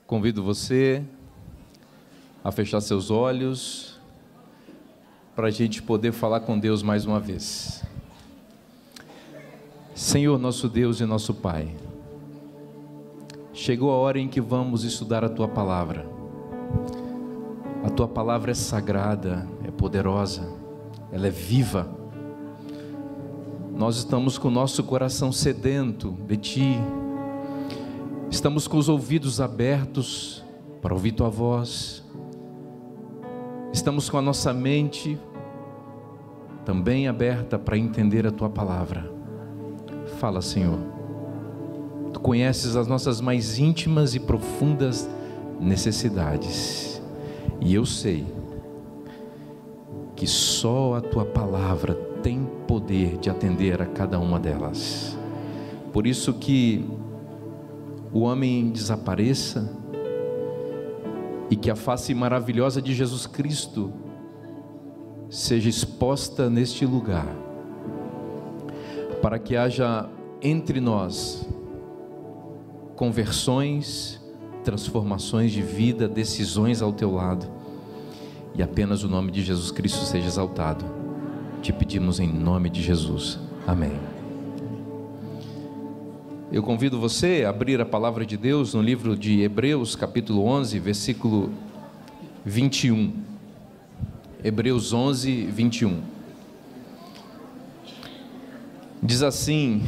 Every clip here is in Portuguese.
Convido você a fechar seus olhos para a gente poder falar com Deus mais uma vez. Senhor, nosso Deus e nosso Pai, chegou a hora em que vamos estudar a Tua Palavra. A Tua Palavra é sagrada, é poderosa, ela é viva. Nós estamos com o nosso coração sedento de Ti. Estamos com os ouvidos abertos para ouvir Tua voz. Estamos com a nossa mente também aberta para entender a Tua Palavra. Fala, Senhor. Tu conheces as nossas mais íntimas e profundas necessidades. E eu sei que só a Tua Palavra tem poder de atender a cada uma delas. Por isso que o homem desapareça e que a face maravilhosa de Jesus Cristo seja exposta neste lugar, para que haja entre nós conversões, transformações de vida, decisões ao Teu lado, e apenas o nome de Jesus Cristo seja exaltado. Te pedimos em nome de Jesus. Amém. Eu convido você a abrir a palavra de Deus no livro de Hebreus, capítulo 11, versículo 21. Hebreus 11, 21. Diz assim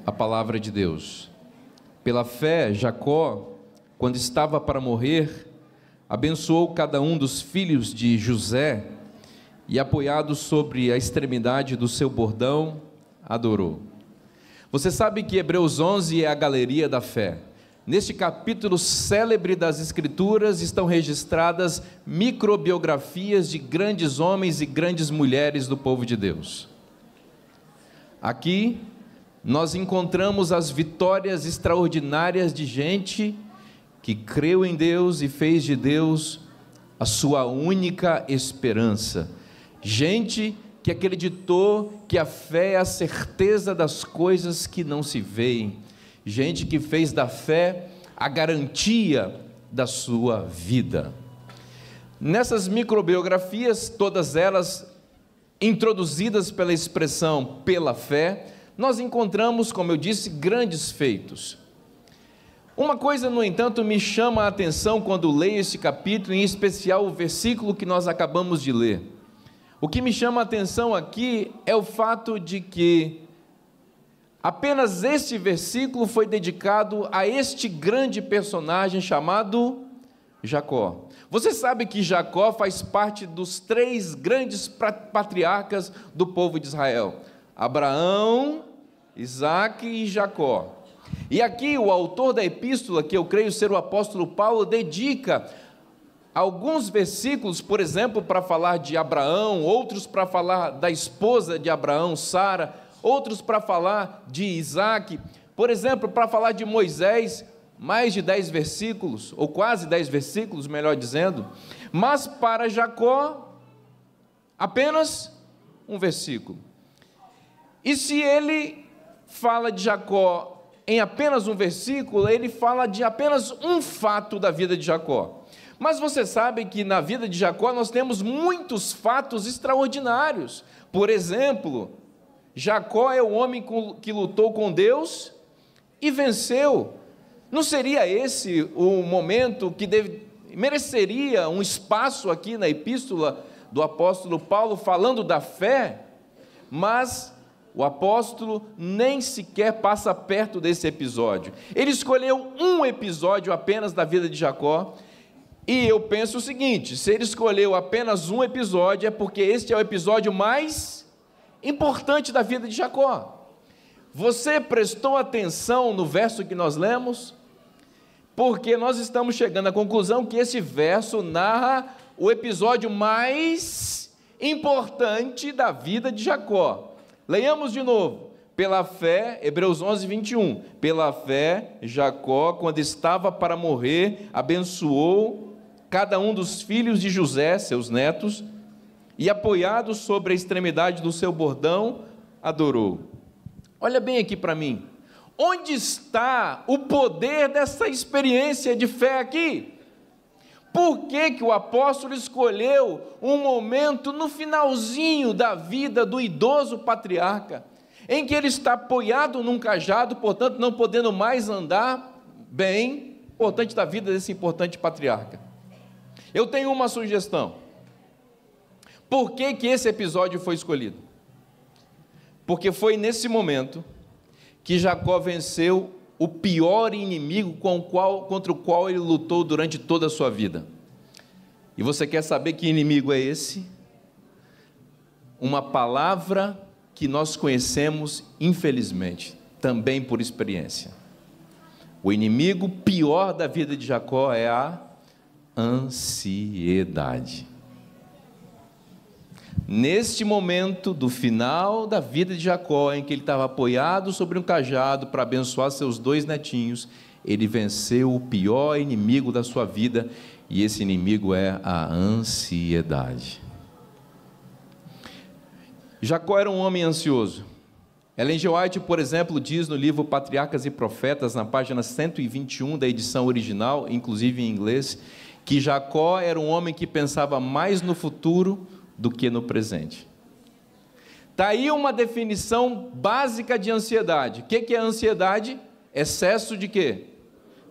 a palavra de Deus: pela fé, Jacó, quando estava para morrer, abençoou cada um dos filhos de José e, apoiado sobre a extremidade do seu bordão, adorou. Você sabe que Hebreus 11 é a galeria da fé. Neste capítulo célebre das Escrituras estão registradas microbiografias de grandes homens e grandes mulheres do povo de Deus. Aqui nós encontramos as vitórias extraordinárias de gente que creu em Deus e fez de Deus a sua única esperança. Gente que acreditou que a fé é a certeza das coisas que não se veem. Gente que fez da fé a garantia da sua vida. Nessas microbiografias, todas elas introduzidas pela expressão pela fé, nós encontramos, como eu disse, grandes feitos. Uma coisa, no entanto, me chama a atenção quando leio esse capítulo, em especial o versículo que nós acabamos de ler. O que me chama a atenção aqui é o fato de que apenas este versículo foi dedicado a este grande personagem chamado Jacó. Você sabe que Jacó faz parte dos 3 grandes patriarcas do povo de Israel: Abraão, Isaque e Jacó. E aqui o autor da epístola, que eu creio ser o apóstolo Paulo, dedica alguns versículos, por exemplo, para falar de Abraão, outros para falar da esposa de Abraão, Sara, outros para falar de Isaque, por exemplo, para falar de Moisés, mais de 10 versículos, ou quase 10 versículos, melhor dizendo, mas para Jacó, apenas um versículo. E se ele fala de Jacó em apenas um versículo, ele fala de apenas um fato da vida de Jacó. Mas você sabe que na vida de Jacó nós temos muitos fatos extraordinários. Por exemplo, Jacó é o homem que lutou com Deus e venceu. Não seria esse o momento que mereceria um espaço aqui na epístola do apóstolo Paulo falando da fé? Mas o apóstolo nem sequer passa perto desse episódio. Ele escolheu um episódio apenas da vida de Jacó. E eu penso o seguinte: se ele escolheu apenas um episódio, é porque este é o episódio mais importante da vida de Jacó. Você prestou atenção no verso que nós lemos? Porque nós estamos chegando à conclusão que esse verso narra o episódio mais importante da vida de Jacó. Leiamos de novo. Pela fé, Hebreus 11, 21. Pela fé, Jacó, quando estava para morrer, abençoou cada um dos filhos de José, seus netos, e apoiado sobre a extremidade do seu bordão, adorou. Olha bem aqui para mim. Onde está o poder dessa experiência de fé aqui? Por que que o apóstolo escolheu um momento no finalzinho da vida do idoso patriarca, em que ele está apoiado num cajado, portanto não podendo mais andar bem, importante da vida desse importante patriarca? Eu tenho uma sugestão. Por que que esse episódio foi escolhido? Porque foi nesse momento que Jacó venceu o pior inimigo contra o qual ele lutou durante toda a sua vida. E você quer saber que inimigo é esse? Uma palavra que nós conhecemos, infelizmente, também por experiência. O inimigo pior da vida de Jacó é a ansiedade. Neste momento do final da vida de Jacó, em que ele estava apoiado sobre um cajado para abençoar seus 2 netinhos, ele venceu o pior inimigo da sua vida, e esse inimigo é a ansiedade. Jacó era um homem ansioso. Ellen G. White, por exemplo, diz no livro Patriarcas e Profetas, na página 121 da edição original, inclusive em inglês, que Jacó era um homem que pensava mais no futuro do que no presente. Está aí uma definição básica de ansiedade. O que é ansiedade? Excesso de quê?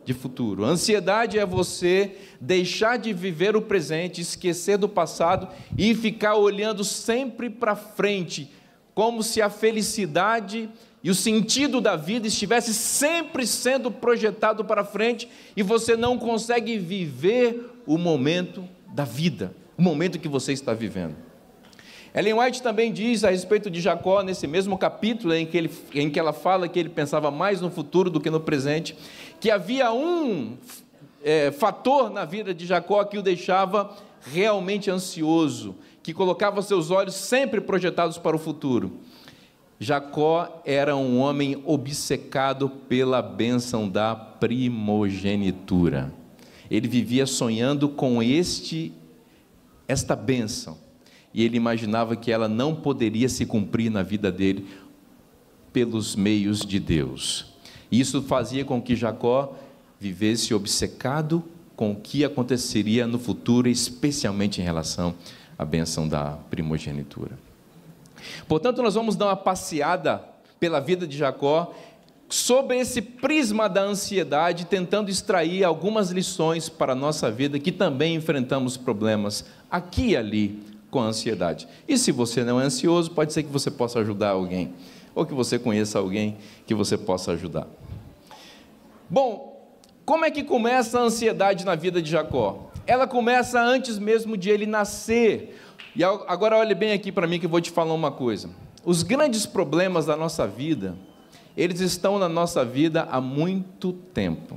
De futuro. Ansiedade é você deixar de viver o presente, esquecer do passado e ficar olhando sempre para frente, como se a felicidade e o sentido da vida estivesse sempre sendo projetado para frente e você não consegue viver o momento da vida, o momento que você está vivendo. Ellen White também diz a respeito de Jacó, nesse mesmo capítulo em que ela fala que ele pensava mais no futuro do que no presente, que havia um fator na vida de Jacó que o deixava realmente ansioso, que colocava seus olhos sempre projetados para o futuro. Jacó era um homem obcecado pela bênção da primogenitura. Ele vivia sonhando com esta bênção, e ele imaginava que ela não poderia se cumprir na vida dele pelos meios de Deus. Isso fazia com que Jacó vivesse obcecado com o que aconteceria no futuro, especialmente em relação à bênção da primogenitura. Portanto, nós vamos dar uma passeada pela vida de Jacó, sob esse prisma da ansiedade, tentando extrair algumas lições para a nossa vida, que também enfrentamos problemas aqui e ali com a ansiedade. E se você não é ansioso, pode ser que você possa ajudar alguém, ou que você conheça alguém que você possa ajudar. Bom, como é que começa a ansiedade na vida de Jacó? Ela começa antes mesmo de ele nascer. E agora olhe bem aqui para mim que eu vou te falar uma coisa. Os grandes problemas da nossa vida, eles estão na nossa vida há muito tempo.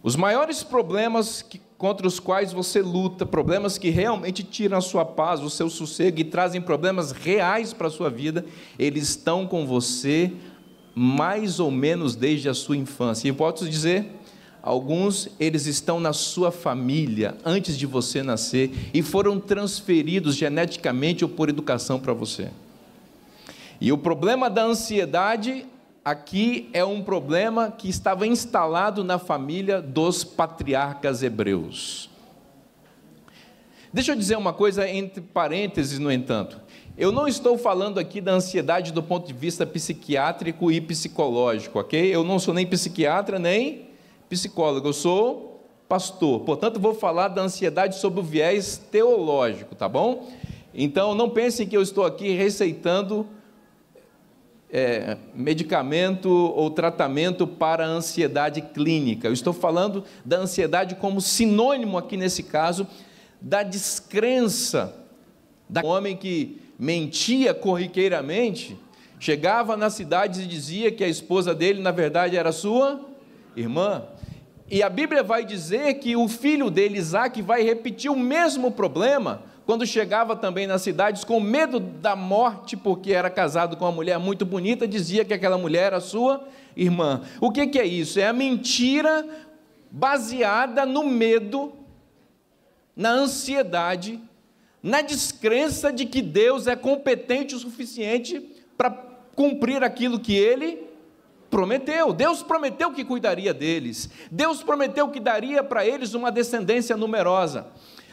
Os maiores problemas contra os quais você luta, problemas que realmente tiram a sua paz, o seu sossego e trazem problemas reais para a sua vida, eles estão com você mais ou menos desde a sua infância. E posso dizer, alguns, eles estão na sua família antes de você nascer e foram transferidos geneticamente ou por educação para você. E o problema da ansiedade aqui é um problema que estava instalado na família dos patriarcas hebreus. Deixa eu dizer uma coisa entre parênteses, no entanto. Eu não estou falando aqui da ansiedade do ponto de vista psiquiátrico e psicológico, ok? Eu não sou nem psiquiatra, nem psicólogo, eu sou pastor. Portanto, vou falar da ansiedade sob o viés teológico, tá bom? Então, não pensem que eu estou aqui receitando medicamento ou tratamento para a ansiedade clínica. Eu estou falando da ansiedade como sinônimo aqui nesse caso, da descrença, da homem que mentia corriqueiramente, chegava nas cidades e dizia que a esposa dele, na verdade, era sua irmã. E a Bíblia vai dizer que o filho dele, Isaque, vai repetir o mesmo problema, quando chegava também nas cidades com medo da morte, porque era casado com uma mulher muito bonita, dizia que aquela mulher era sua irmã. O que é isso? É a mentira baseada no medo, na ansiedade, na descrença de que Deus é competente o suficiente para cumprir aquilo que Ele Prometeu, Deus prometeu que cuidaria deles, Deus prometeu que daria para eles uma descendência numerosa.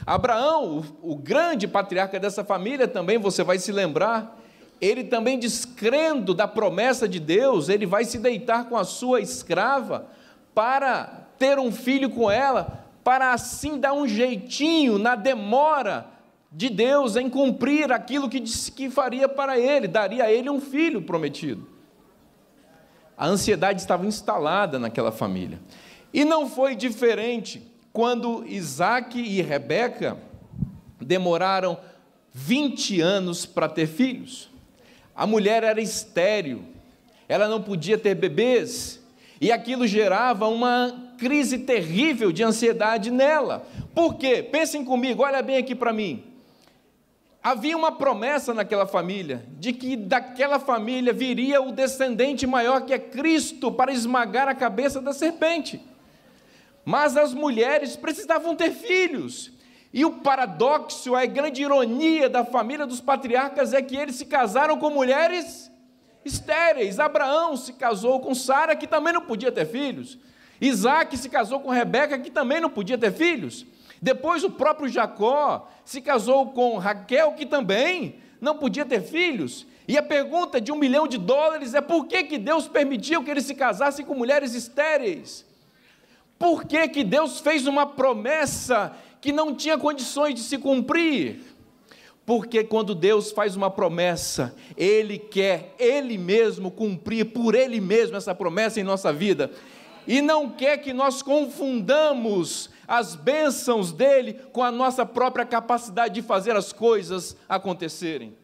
Abraão, o grande patriarca dessa família, também você vai se lembrar, ele também, descrendo da promessa de Deus, ele vai se deitar com a sua escrava para ter um filho com ela, para assim dar um jeitinho na demora de Deus em cumprir aquilo que disse que faria para ele, daria a ele um filho prometido. A ansiedade estava instalada naquela família. E não foi diferente quando Isaac e Rebeca demoraram 20 anos para ter filhos. A mulher era estéril, ela não podia ter bebês, e aquilo gerava uma crise terrível de ansiedade nela. Por quê? Pensem comigo, olha bem aqui para mim. Havia uma promessa naquela família, de que daquela família viria o descendente maior, que é Cristo, para esmagar a cabeça da serpente. Mas as mulheres precisavam ter filhos, e o paradoxo, a grande ironia da família dos patriarcas é que eles se casaram com mulheres estéreis. Abraão se casou com Sara, que também não podia ter filhos. Isaac se casou com Rebeca, que também não podia ter filhos. Depois o próprio Jacó se casou com Raquel, que também não podia ter filhos. E a pergunta de $1 milhão é por que Deus permitiu que eles se casassem com mulheres estéreis? Por que Deus fez uma promessa que não tinha condições de se cumprir? Porque quando Deus faz uma promessa, Ele quer Ele mesmo cumprir por Ele mesmo essa promessa em nossa vida. E não quer que nós confundamos as bênçãos dele com a nossa própria capacidade de fazer as coisas acontecerem.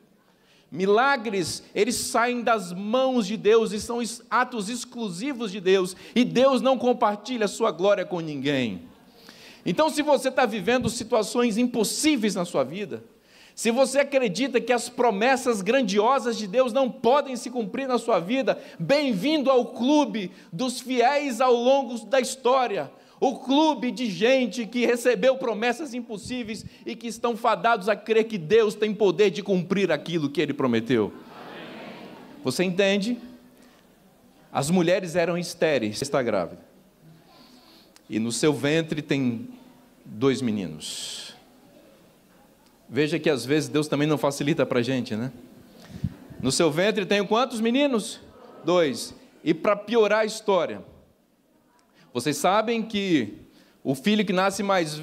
Milagres, eles saem das mãos de Deus e são atos exclusivos de Deus, e Deus não compartilha a sua glória com ninguém. Então, se você está vivendo situações impossíveis na sua vida, se você acredita que as promessas grandiosas de Deus não podem se cumprir na sua vida, bem-vindo ao clube dos fiéis ao longo da história, o clube de gente que recebeu promessas impossíveis e que estão fadados a crer que Deus tem poder de cumprir aquilo que Ele prometeu. Amém. Você entende? As mulheres eram estéreis, está grávida, e no seu ventre tem 2 meninos. Veja que às vezes Deus também não facilita para a gente, né? No seu ventre tem quantos meninos? 2. E para piorar a história, vocês sabem que o filho que nasce mais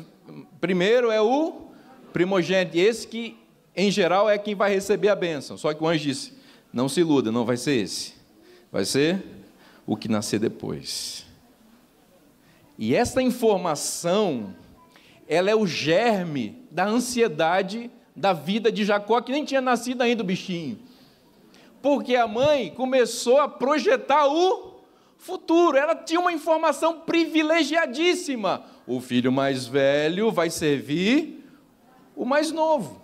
primeiro é o primogênito, e esse que, em geral, é quem vai receber a bênção. Só que o anjo disse, não se iluda, não vai ser esse, vai ser o que nascer depois. E essa informação, ela é o germe da ansiedade da vida de Jacó, que nem tinha nascido ainda o bichinho. Porque a mãe começou a projetar o futuro, ela tinha uma informação privilegiadíssima. O filho mais velho vai servir o mais novo.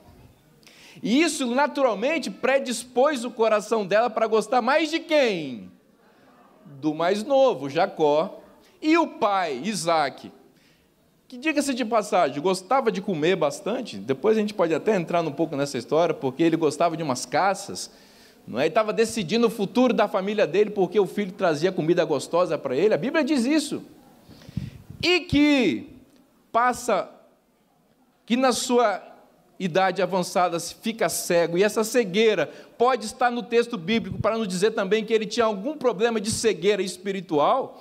E isso naturalmente predispôs o coração dela para gostar mais de quem? Do mais novo, Jacó. E o pai, Isaac, que, diga-se de passagem, gostava de comer bastante. Depois a gente pode até entrar um pouco nessa história, porque ele gostava de umas caças, não é? Ele estava decidindo o futuro da família dele, porque o filho trazia comida gostosa para ele. A Bíblia diz isso. E que na sua idade avançada fica cego, e essa cegueira pode estar no texto bíblico para nos dizer também que ele tinha algum problema de cegueira espiritual,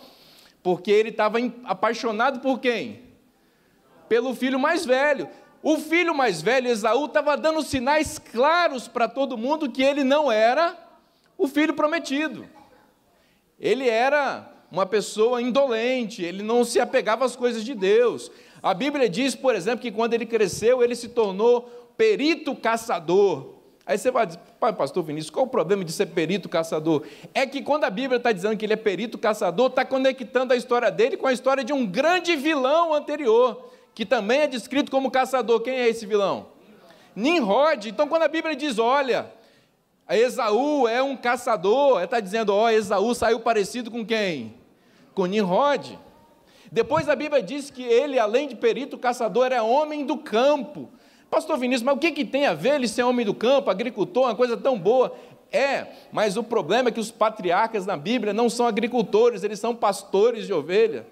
porque ele estava apaixonado por quem? Pelo filho mais velho. O filho mais velho, Esaú, estava dando sinais claros para todo mundo que ele não era o filho prometido. Ele era uma pessoa indolente, ele não se apegava às coisas de Deus. A Bíblia diz, por exemplo, que quando ele cresceu, ele se tornou perito caçador. Aí você vai dizer, pastor Vinícius, qual o problema de ser perito caçador? É que quando a Bíblia está dizendo que ele é perito caçador, está conectando a história dele com a história de um grande vilão anterior, que também é descrito como caçador. Quem é esse vilão? Nimrod. Então, quando a Bíblia diz, olha, Esaú é um caçador, ela está dizendo, Esaú saiu parecido com quem? Com Nimrod. Depois a Bíblia diz que ele, além de perito caçador, era homem do campo. Pastor Vinícius, mas o que tem a ver ele ser homem do campo, agricultor, uma coisa tão boa? Mas o problema é que os patriarcas na Bíblia não são agricultores, eles são pastores de ovelha.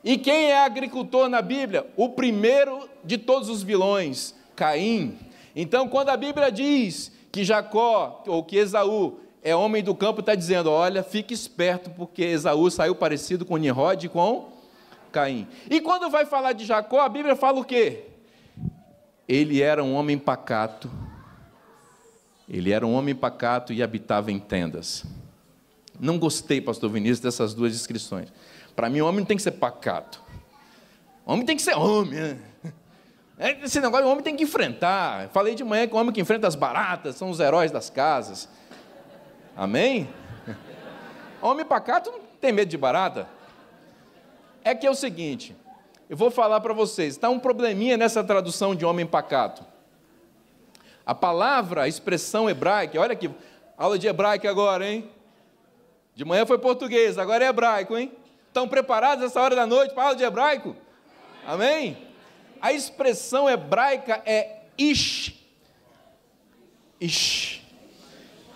E quem é agricultor na Bíblia? O primeiro de todos os vilões, Caim. Então, quando a Bíblia diz que Jacó, ou que Esaú, é homem do campo, está dizendo, olha, fique esperto, porque Esaú saiu parecido com Nimrod e com Caim. E quando vai falar de Jacó, a Bíblia fala o quê? Ele era um homem pacato. Ele era um homem pacato e habitava em tendas. Não gostei, pastor Vinícius, dessas duas descrições. Para mim, o homem não tem que ser pacato. O homem tem que ser homem, né? Esse negócio, o homem tem que enfrentar. Falei de manhã que o homem que enfrenta as baratas são os heróis das casas. Amém? Homem pacato não tem medo de barata. É que é o seguinte, eu vou falar para vocês, está um probleminha nessa tradução de homem pacato. A palavra, a expressão hebraica, olha aqui, aula de hebraico agora, hein? De manhã foi português, agora é hebraico, hein? Estão preparados essa hora da noite para a aula de hebraico? Amém? A expressão hebraica é ish. Ish.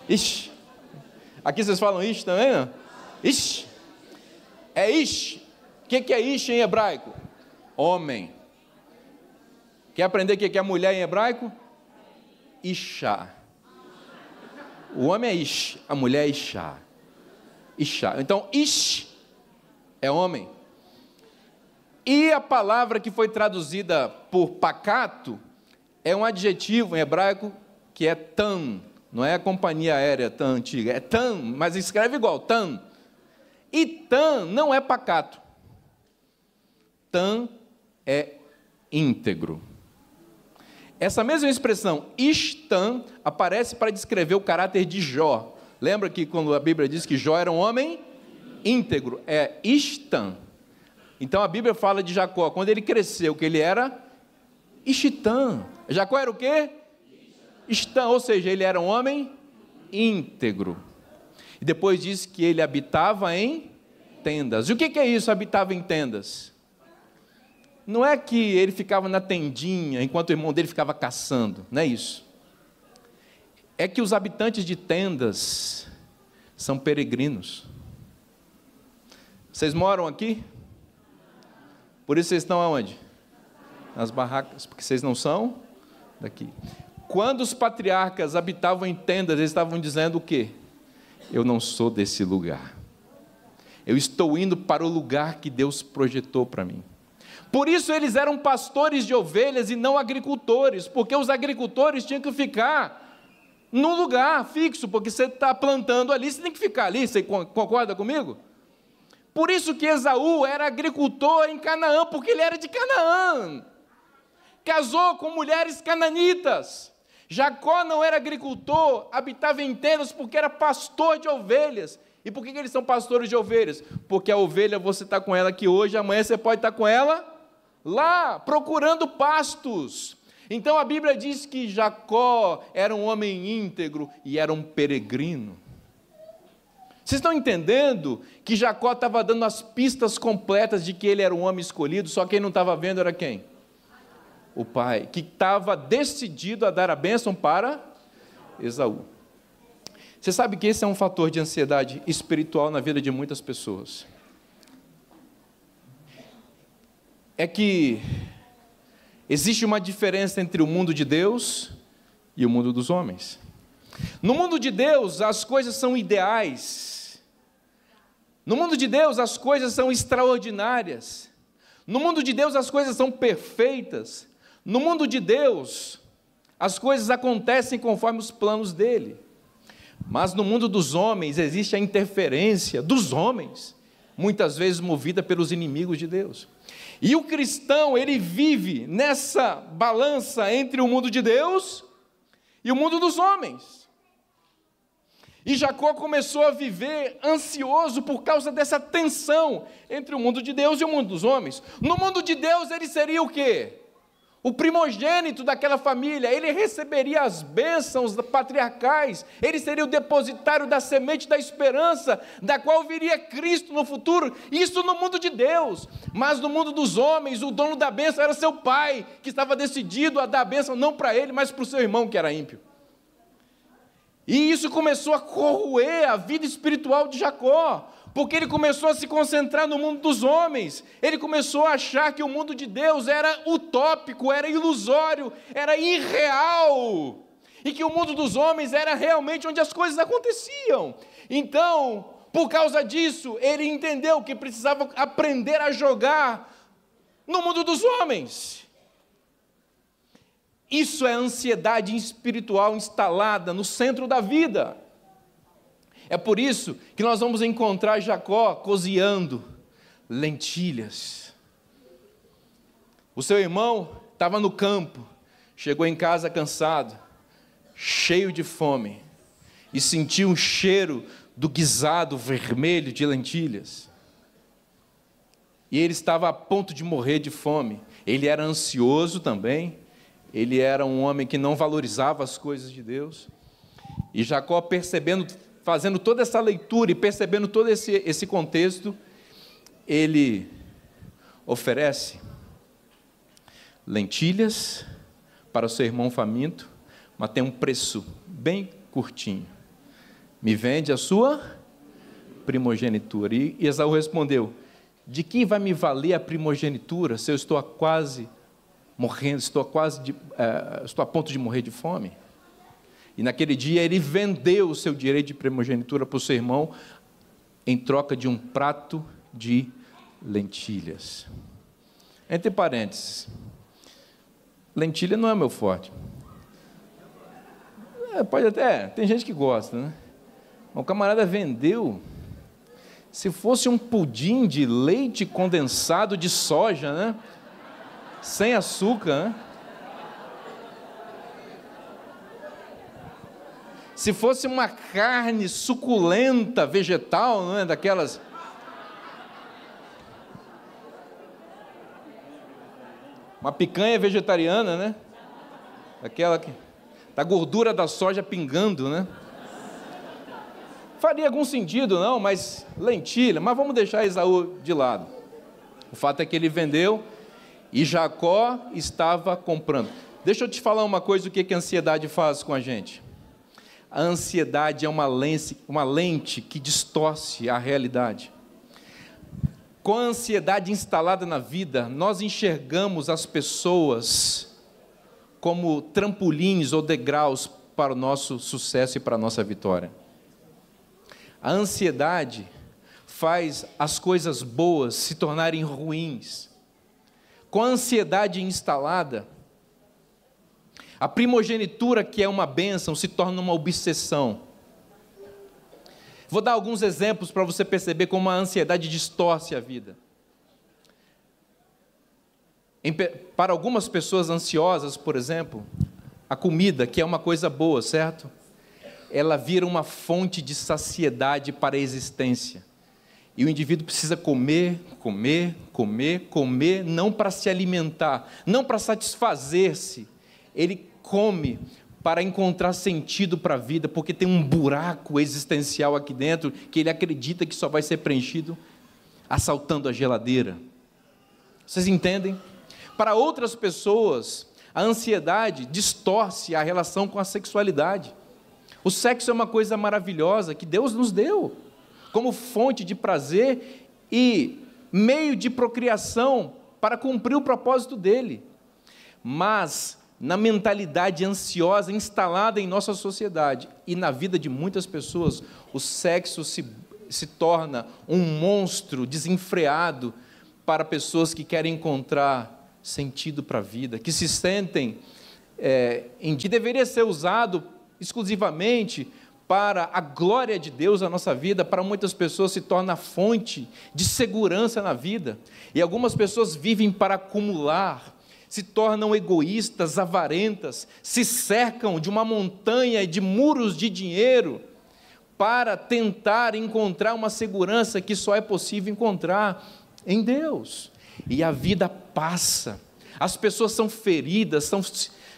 Ish. Aqui vocês falam ish também, não? Ish. É ish. O que é ish em hebraico? Homem. Quer aprender o que é mulher em hebraico? Isha. O homem é ish, a mulher é isha. Isha. Então, ish é homem. E a palavra que foi traduzida por pacato é um adjetivo em hebraico que é tam. Não é a companhia aérea tam antiga, é tam, mas escreve igual, tam. E tam não é pacato. Tam é íntegro. Essa mesma expressão, ishtam, aparece para descrever o caráter de Jó. Lembra que quando a Bíblia diz que Jó era um homem íntegro? É ishtam. Então a Bíblia fala de Jacó, quando ele cresceu, que ele era ishtam. Jacó era o quê? Ishtam, ou seja, ele era um homem íntegro. E depois diz que ele habitava em tendas. E o que é isso, habitava em tendas? Não é que ele ficava na tendinha, enquanto o irmão dele ficava caçando, não é isso. É que os habitantes de tendas são peregrinos. Vocês moram aqui? Por isso vocês estão aonde? Nas barracas, porque vocês não são daqui. Quando os patriarcas habitavam em tendas, eles estavam dizendo o quê? Eu não sou desse lugar. Eu estou indo para o lugar que Deus projetou para mim. Por isso eles eram pastores de ovelhas e não agricultores, porque os agricultores tinham que ficar num lugar fixo, porque você está plantando ali, você tem que ficar ali, você concorda comigo? Por isso que Esaú era agricultor em Canaã, porque ele era de Canaã, casou com mulheres cananitas. Jacó não era agricultor, habitava em tendas porque era pastor de ovelhas. E por que eles são pastores de ovelhas? Porque a ovelha você está com ela aqui hoje, amanhã você pode estar com ela lá, procurando pastos. Então a Bíblia diz que Jacó era um homem íntegro e era um peregrino. Vocês estão entendendo que Jacó estava dando as pistas completas de que ele era um homem escolhido, só quem não estava vendo era quem? O pai, que estava decidido a dar a bênção para Esaú. Você sabe que esse é um fator de ansiedade espiritual na vida de muitas pessoas. É que existe uma diferença entre o mundo de Deus e o mundo dos homens. No mundo de Deus, as coisas são ideais. No mundo de Deus, as coisas são extraordinárias. No mundo de Deus, as coisas são perfeitas. No mundo de Deus, as coisas acontecem conforme os planos dele. Mas no mundo dos homens, existe a interferência dos homens, muitas vezes movida pelos inimigos de Deus. E o cristão, ele vive nessa balança entre o mundo de Deus e o mundo dos homens. E Jacó começou a viver ansioso por causa dessa tensão entre o mundo de Deus e o mundo dos homens. No mundo de Deus, ele seria o quê? O primogênito daquela família, ele receberia as bênçãos patriarcais, ele seria o depositário da semente da esperança, da qual viria Cristo no futuro, isso no mundo de Deus. Mas no mundo dos homens, o dono da bênção era seu pai, que estava decidido a dar a bênção não para ele, mas para o seu irmão que era ímpio. E isso começou a corroer a vida espiritual de Jacó, porque ele começou a se concentrar no mundo dos homens, ele começou a achar que o mundo de Deus era utópico, era ilusório, era irreal, e que o mundo dos homens era realmente onde as coisas aconteciam. Então, por causa disso, ele entendeu que precisava aprender a jogar no mundo dos homens. Isso é ansiedade espiritual instalada no centro da vida. É por isso que nós vamos encontrar Jacó cozinhando lentilhas. O seu irmão estava no campo, chegou em casa cansado, cheio de fome, e sentiu um cheiro do guisado vermelho de lentilhas. E ele estava a ponto de morrer de fome. Ele era ansioso também, ele era um homem que não valorizava as coisas de Deus. E Jacó, percebendo, fazendo toda essa leitura e percebendo todo esse contexto, ele oferece lentilhas para o seu irmão faminto, mas tem um preço bem curtinho. Me vende a sua primogenitura. E Esaú respondeu: de que vai me valer a primogenitura se eu estou quase morrendo, estou a ponto de morrer de fome? E naquele dia ele vendeu o seu direito de primogenitura para o seu irmão em troca de um prato de lentilhas. Entre parênteses, lentilha não é meu forte. Pode até, tem gente que gosta, né? O camarada vendeu. Se fosse um pudim de leite condensado de soja, né? Sem açúcar, né? Se fosse uma carne suculenta, vegetal, não é? Daquelas... Uma picanha vegetariana, né? Aquela que... da gordura da soja pingando, né? Faria algum sentido, não, mas lentilha, mas vamos deixar Esaú de lado. O fato é que ele vendeu e Jacó estava comprando. Deixa eu te falar uma coisa, o que a ansiedade faz com a gente. A ansiedade é uma lente que distorce a realidade. Com a ansiedade instalada na vida, nós enxergamos as pessoas como trampolins ou degraus para o nosso sucesso e para a nossa vitória. A ansiedade faz as coisas boas se tornarem ruins. Com a ansiedade instalada, a primogenitura, que é uma bênção, se torna uma obsessão. Vou dar alguns exemplos para você perceber como a ansiedade distorce a vida. Para algumas pessoas ansiosas, por exemplo, a comida, que é uma coisa boa, certo? Ela vira uma fonte de saciedade para a existência. E o indivíduo precisa comer, não para se alimentar, não para satisfazer-se. Ele come para encontrar sentido para a vida, porque tem um buraco existencial aqui dentro, que ele acredita que só vai ser preenchido assaltando a geladeira. Vocês entendem? Para outras pessoas, a ansiedade distorce a relação com a sexualidade. O sexo é uma coisa maravilhosa que Deus nos deu, como fonte de prazer e meio de procriação para cumprir o propósito dele. Mas, na mentalidade ansiosa instalada em nossa sociedade e na vida de muitas pessoas, o sexo se torna um monstro desenfreado para pessoas que querem encontrar sentido para a vida, que se sentem que deveria ser usado exclusivamente para a glória de Deus na nossa vida. Para muitas pessoas se torna fonte de segurança na vida, e algumas pessoas vivem para acumular, se tornam egoístas, avarentas, se cercam de uma montanha de muros de dinheiro para tentar encontrar uma segurança que só é possível encontrar em Deus. E a vida passa, as pessoas são feridas,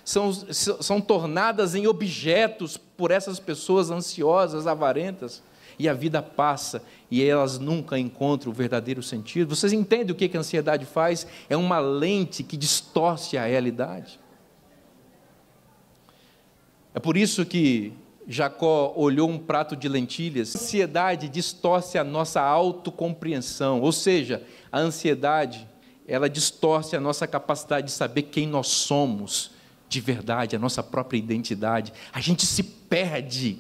são tornadas em objetos por essas pessoas ansiosas, avarentas, e a vida passa, e elas nunca encontram o verdadeiro sentido. Vocês entendem o que a ansiedade faz? É uma lente que distorce a realidade. É por isso que Jacó olhou um prato de lentilhas. A ansiedade distorce a nossa autocompreensão, ou seja, a ansiedade, ela distorce a nossa capacidade de saber quem nós somos de verdade, a nossa própria identidade. A gente se perde.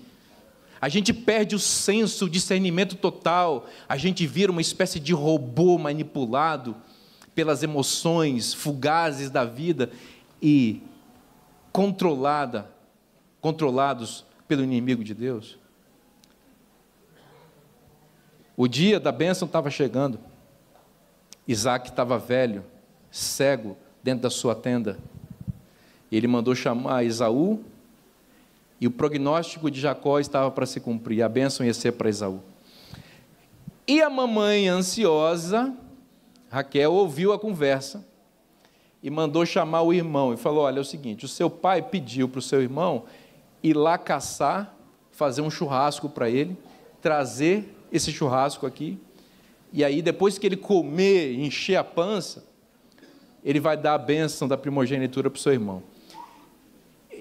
A gente perde o senso, o discernimento total. A gente vira uma espécie de robô manipulado pelas emoções fugazes da vida e controlados pelo inimigo de Deus. O dia da bênção estava chegando. Isaac estava velho, cego, dentro da sua tenda. Ele mandou chamar Esaú, e o prognóstico de Jacó estava para se cumprir, a bênção ia ser para Esaú. E a mamãe ansiosa, Raquel, ouviu a conversa, e mandou chamar o irmão, e falou, olha, é o seguinte, o seu pai pediu para o seu irmão ir lá caçar, fazer um churrasco para ele, trazer esse churrasco aqui, e aí depois que ele comer, encher a pança, ele vai dar a bênção da primogenitura para o seu irmão.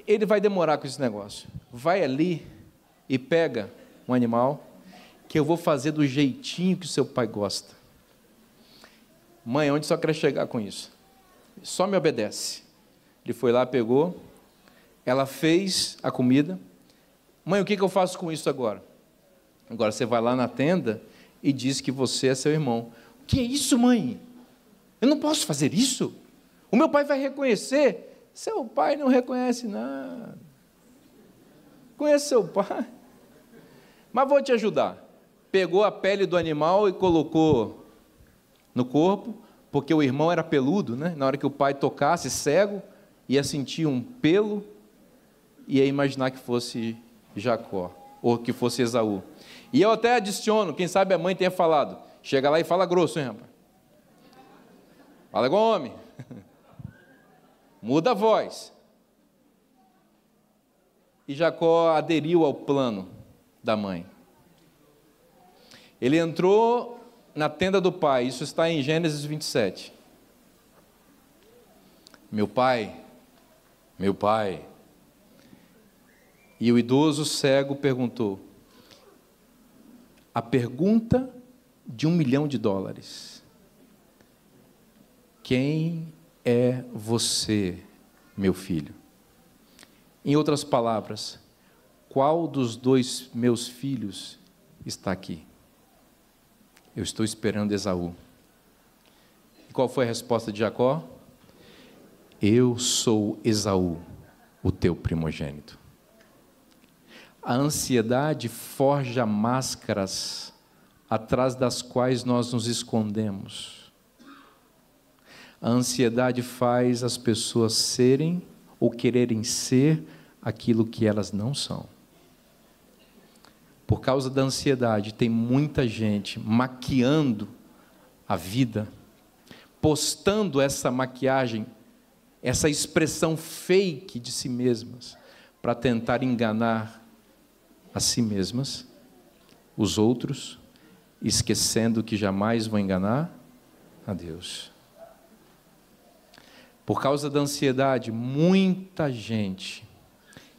Ele vai demorar com esse negócio. Vai ali e pega um animal que eu vou fazer do jeitinho que o seu pai gosta. Mãe, onde só quer chegar com isso? Só me obedece. Ele foi lá, pegou, ela fez a comida. Mãe, o que eu faço com isso agora? Agora você vai lá na tenda e diz que você é seu irmão. O que é isso, mãe? Eu não posso fazer isso? O meu pai vai reconhecer. Seu pai não reconhece nada. Conhece seu pai. Mas vou te ajudar. Pegou a pele do animal e colocou no corpo, porque o irmão era peludo, né? Na hora que o pai tocasse, cego, ia sentir um pelo, e ia imaginar que fosse Jacó, ou que fosse Esaú. E eu até adiciono, quem sabe a mãe tenha falado, chega lá e fala grosso, hein, rapaz? Fala igual homem. Muda a voz. E Jacó aderiu ao plano da mãe. Ele entrou na tenda do pai, isso está em Gênesis 27. Meu pai. E o idoso cego perguntou, a pergunta de $1 milhão. Quem é você, meu filho? Em outras palavras, qual dos 2 meus filhos está aqui? Eu estou esperando Esaú. E qual foi a resposta de Jacó? Eu sou Esaú, o teu primogênito. A ansiedade forja máscaras atrás das quais nós nos escondemos. A ansiedade faz as pessoas serem ou quererem ser aquilo que elas não são. Por causa da ansiedade, tem muita gente maquiando a vida, postando essa maquiagem, essa expressão fake de si mesmas, para tentar enganar a si mesmas, os outros, esquecendo que jamais vão enganar a Deus. Por causa da ansiedade, muita gente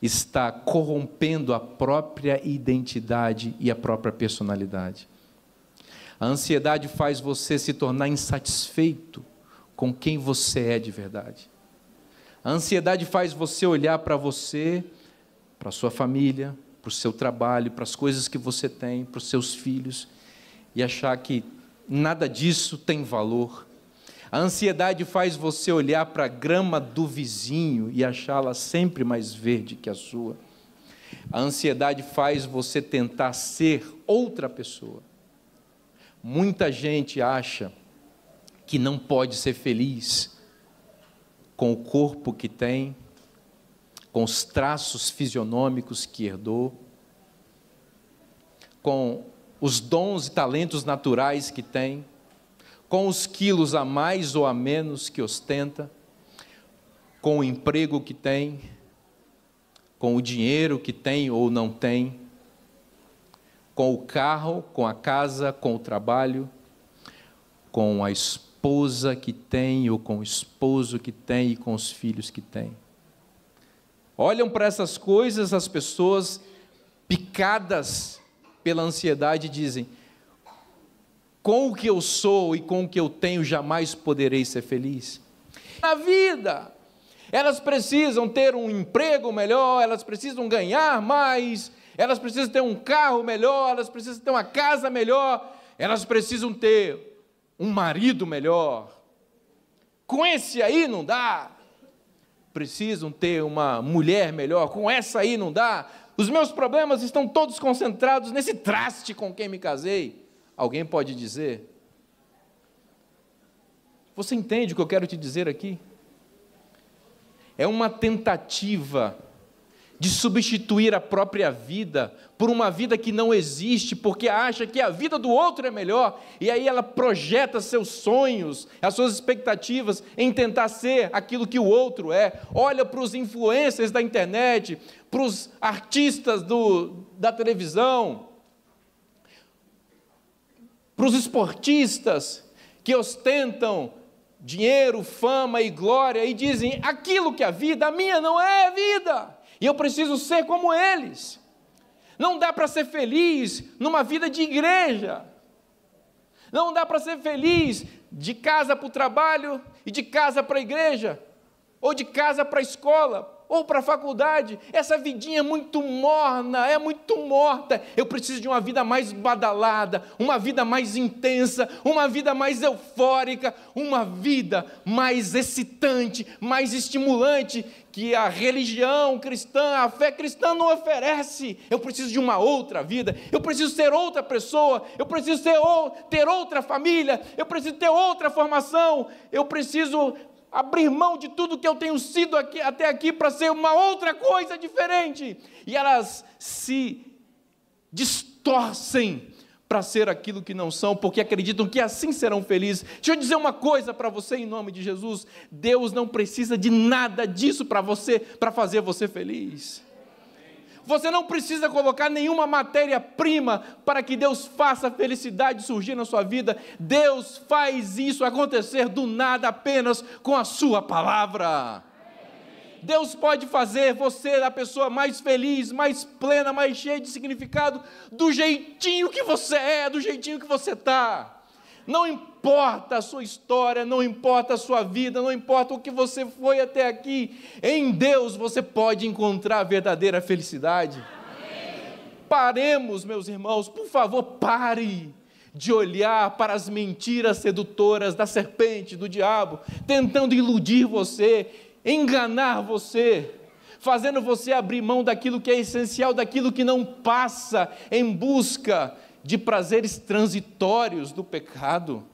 está corrompendo a própria identidade e a própria personalidade. A ansiedade faz você se tornar insatisfeito com quem você é de verdade. A ansiedade faz você olhar para você, para a sua família, para o seu trabalho, para as coisas que você tem, para os seus filhos, e achar que nada disso tem valor. A ansiedade faz você olhar para a grama do vizinho e achá-la sempre mais verde que a sua. A ansiedade faz você tentar ser outra pessoa. Muita gente acha que não pode ser feliz com o corpo que tem, com os traços fisionômicos que herdou, com os dons e talentos naturais que tem, com os quilos a mais ou a menos que ostenta, com o emprego que tem, com o dinheiro que tem ou não tem, com o carro, com a casa, com o trabalho, com a esposa que tem ou com o esposo que tem e com os filhos que tem. Olham para essas coisas as pessoas picadas pela ansiedade, dizem: com o que eu sou e com o que eu tenho, jamais poderei ser feliz. Na vida, elas precisam ter um emprego melhor, elas precisam ganhar mais, elas precisam ter um carro melhor, elas precisam ter uma casa melhor, elas precisam ter um marido melhor. Com esse aí não dá. Precisam ter uma mulher melhor, com essa aí não dá. Os meus problemas estão todos concentrados nesse traste com quem me casei. Alguém pode dizer? Você entende o que eu quero te dizer aqui? É uma tentativa de substituir a própria vida por uma vida que não existe, porque acha que a vida do outro é melhor, e aí ela projeta seus sonhos, as suas expectativas em tentar ser aquilo que o outro é. Olha para os influencers da internet, para os artistas da televisão, para os esportistas que ostentam dinheiro, fama e glória e dizem: aquilo que é vida, a minha não é vida, e eu preciso ser como eles. Não dá para ser feliz numa vida de igreja, não dá para ser feliz de casa para o trabalho e de casa para a igreja, ou de casa para a escola, ou para a faculdade. Essa vidinha é muito morna, é muito morta. Eu preciso de uma vida mais badalada, uma vida mais intensa, uma vida mais eufórica, uma vida mais excitante, mais estimulante, que a religião cristã, a fé cristã não oferece. Eu preciso de uma outra vida, eu preciso ser outra pessoa, eu preciso ter outra família, eu preciso ter outra formação, eu preciso abrir mão de tudo que eu tenho sido até aqui para ser uma outra coisa diferente. E elas se distorcem para ser aquilo que não são, porque acreditam que assim serão felizes. Deixa eu dizer uma coisa para você em nome de Jesus: Deus não precisa de nada disso para fazer você feliz. Você não precisa colocar nenhuma matéria-prima para que Deus faça a felicidade surgir na sua vida. Deus faz isso acontecer do nada, apenas com a sua palavra. Deus pode fazer você a pessoa mais feliz, mais plena, mais cheia de significado, do jeitinho que você é, do jeitinho que você está. Não importa a sua história, não importa a sua vida, não importa o que você foi até aqui, em Deus você pode encontrar a verdadeira felicidade. Amém. Paremos, meus irmãos, por favor, pare de olhar para as mentiras sedutoras da serpente, do diabo, tentando iludir você, enganar você, fazendo você abrir mão daquilo que é essencial, daquilo que não passa, em busca de prazeres transitórios do pecado.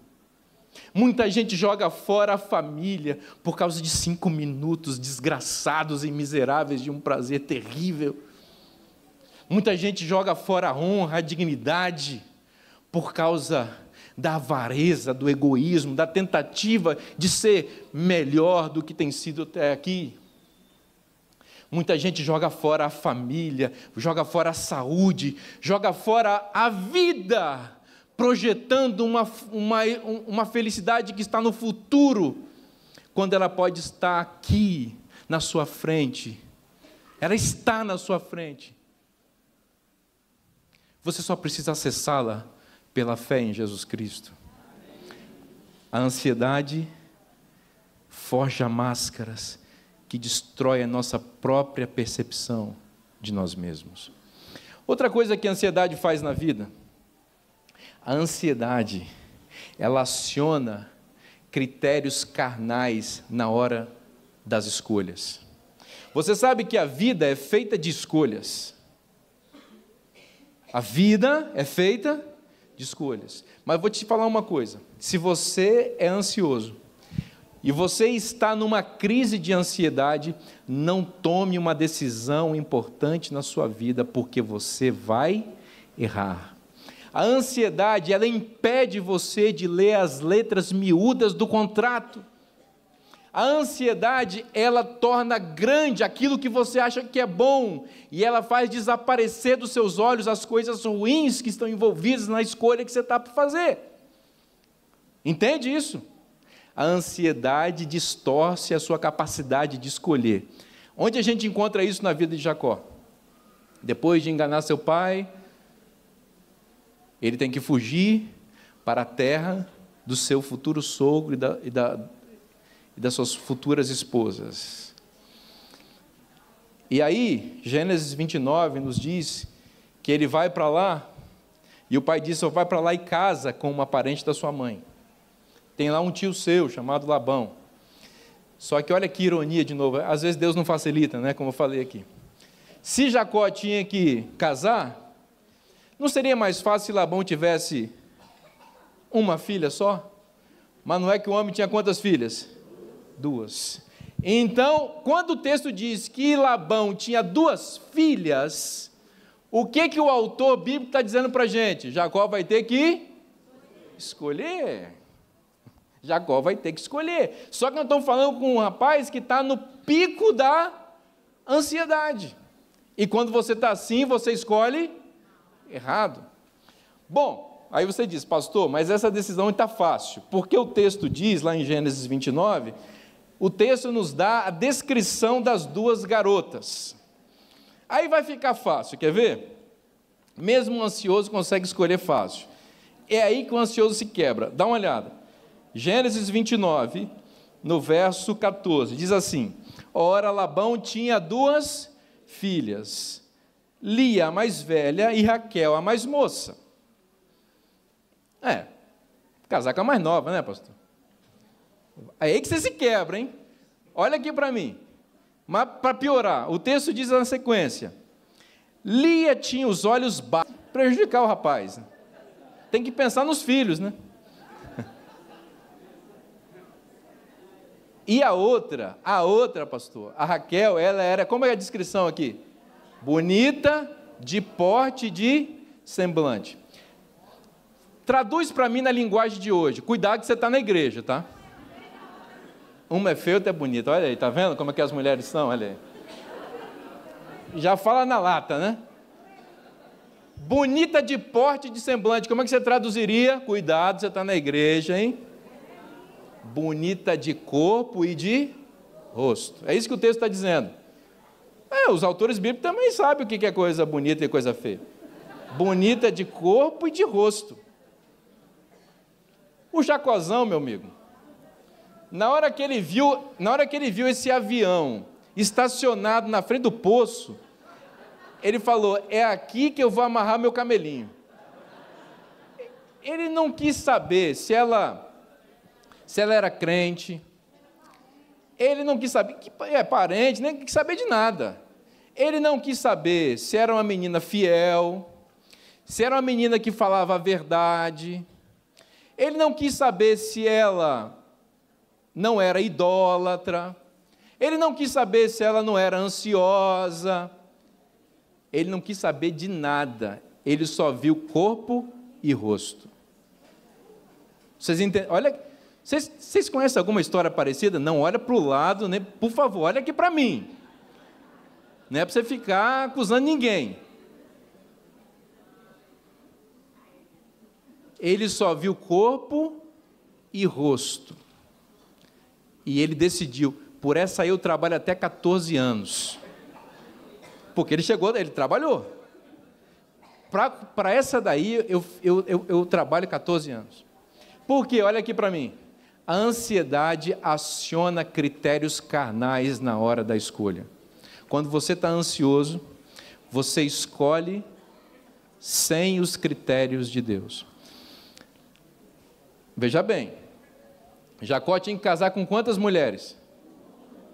Muita gente joga fora a família por causa de 5 minutos desgraçados e miseráveis de um prazer terrível. Muita gente joga fora a honra, a dignidade, por causa da avareza, do egoísmo, da tentativa de ser melhor do que tem sido até aqui. Muita gente joga fora a família, joga fora a saúde, joga fora a vida, projetando uma felicidade que está no futuro, quando ela pode estar aqui, na sua frente. Ela está na sua frente. Você só precisa acessá-la pela fé em Jesus Cristo. A ansiedade forja máscaras que destrói a nossa própria percepção de nós mesmos. Outra coisa que a ansiedade faz na vida: a ansiedade, ela aciona critérios carnais na hora das escolhas. Você sabe que a vida é feita de escolhas. A vida é feita de escolhas. Mas vou te falar uma coisa: se você é ansioso e você está numa crise de ansiedade, não tome uma decisão importante na sua vida, porque você vai errar. A ansiedade, ela impede você de ler as letras miúdas do contrato. A ansiedade, ela torna grande aquilo que você acha que é bom, e ela faz desaparecer dos seus olhos as coisas ruins que estão envolvidas na escolha que você está para fazer. Entende isso? A ansiedade distorce a sua capacidade de escolher. Onde a gente encontra isso na vida de Jacó? Depois de enganar seu pai, ele tem que fugir para a terra do seu futuro sogro e das suas futuras esposas. E aí, Gênesis 29 nos diz que ele vai para lá, e o pai diz: só vai para lá e casa com uma parente da sua mãe. Tem lá um tio seu, chamado Labão. Só que olha que ironia de novo, às vezes Deus não facilita, né, como eu falei aqui. Se Jacó tinha que casar, não seria mais fácil se Labão tivesse uma filha só? Mas não é que o homem tinha quantas filhas? 2. Então, quando o texto diz que Labão tinha 2 filhas, o que o autor bíblico está dizendo para a gente? Jacó vai ter que escolher. Jacó vai ter que escolher. Só que nós estamos falando com um rapaz que está no pico da ansiedade. E quando você está assim, você escolhe errado. Bom, aí você diz: pastor, mas essa decisão está fácil, porque o texto diz, lá em Gênesis 29, o texto nos dá a descrição das 2 garotas. Aí vai ficar fácil, quer ver? Mesmo um ansioso consegue escolher fácil. É aí que o ansioso se quebra. Dá uma olhada. Gênesis 29, no verso 14, diz assim: ora, Labão tinha 2 filhas, Lia, a mais velha, e Raquel, a mais moça. Casar com a mais nova, né, pastor? É aí que você se quebra, hein? Olha aqui para mim. Mas, para piorar, o texto diz na sequência: Lia tinha os olhos baixos. Prejudicar o rapaz. Né? Tem que pensar nos filhos, né? E a outra, pastor, a Raquel, ela era, como é a descrição aqui? Bonita, de porte, de semblante. Traduz para mim na linguagem de hoje. Cuidado que você está na igreja, tá? Uma é feia, outra é bonita. Olha aí, tá vendo como é que as mulheres são? Olha aí. Já fala na lata, né? Bonita de porte, de semblante. Como é que você traduziria? Cuidado, você está na igreja, hein? Bonita de corpo e de rosto. É isso que o texto está dizendo. Os autores bíblicos também sabem o que é coisa bonita e coisa feia. Bonita de corpo e de rosto. O Jacozão, meu amigo, na hora que ele viu esse avião estacionado na frente do poço, ele falou: é aqui que eu vou amarrar meu camelinho. Ele não quis saber se ela era crente, ele não quis saber, que é parente, nem quis saber de nada. Ele não quis saber se era uma menina fiel, se era uma menina que falava a verdade. Ele não quis saber se ela não era idólatra. Ele não quis saber se ela não era ansiosa. Ele não quis saber de nada. Ele só viu corpo e rosto. Vocês entendem? Olha, vocês conhecem alguma história parecida? Não olha para o lado, né? Por favor, olha aqui para mim. Não é para você ficar acusando ninguém. Ele só viu corpo e rosto. E ele decidiu: por essa aí eu trabalho até 14 anos. Porque ele trabalhou. Para essa daí eu trabalho 14 anos. Por quê? Olha aqui para mim. A ansiedade aciona critérios carnais na hora da escolha. Quando você está ansioso, você escolhe sem os critérios de Deus. Veja bem, Jacó tinha que casar com quantas mulheres?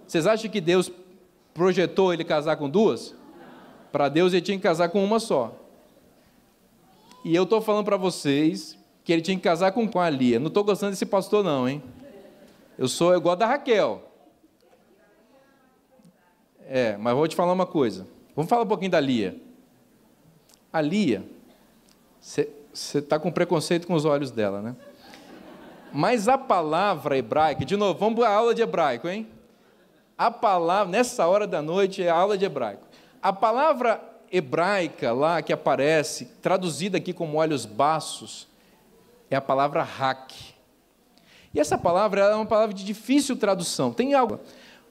Vocês acham que Deus projetou ele casar com 2? Para Deus ele tinha que casar com uma só. E eu estou falando para vocês que ele tinha que casar com a Lia. Não estou gostando desse pastor não, hein? Eu gosto da Raquel. Mas vou te falar uma coisa. Vamos falar um pouquinho da Lia. A Lia, você está com preconceito com os olhos dela, né? Mas a palavra hebraica, de novo, vamos para a aula de hebraico, hein? A palavra, nessa hora da noite, é a aula de hebraico. A palavra hebraica lá que aparece, traduzida aqui como olhos baços, é a palavra rak. E essa palavra é uma palavra de difícil tradução, tem algo.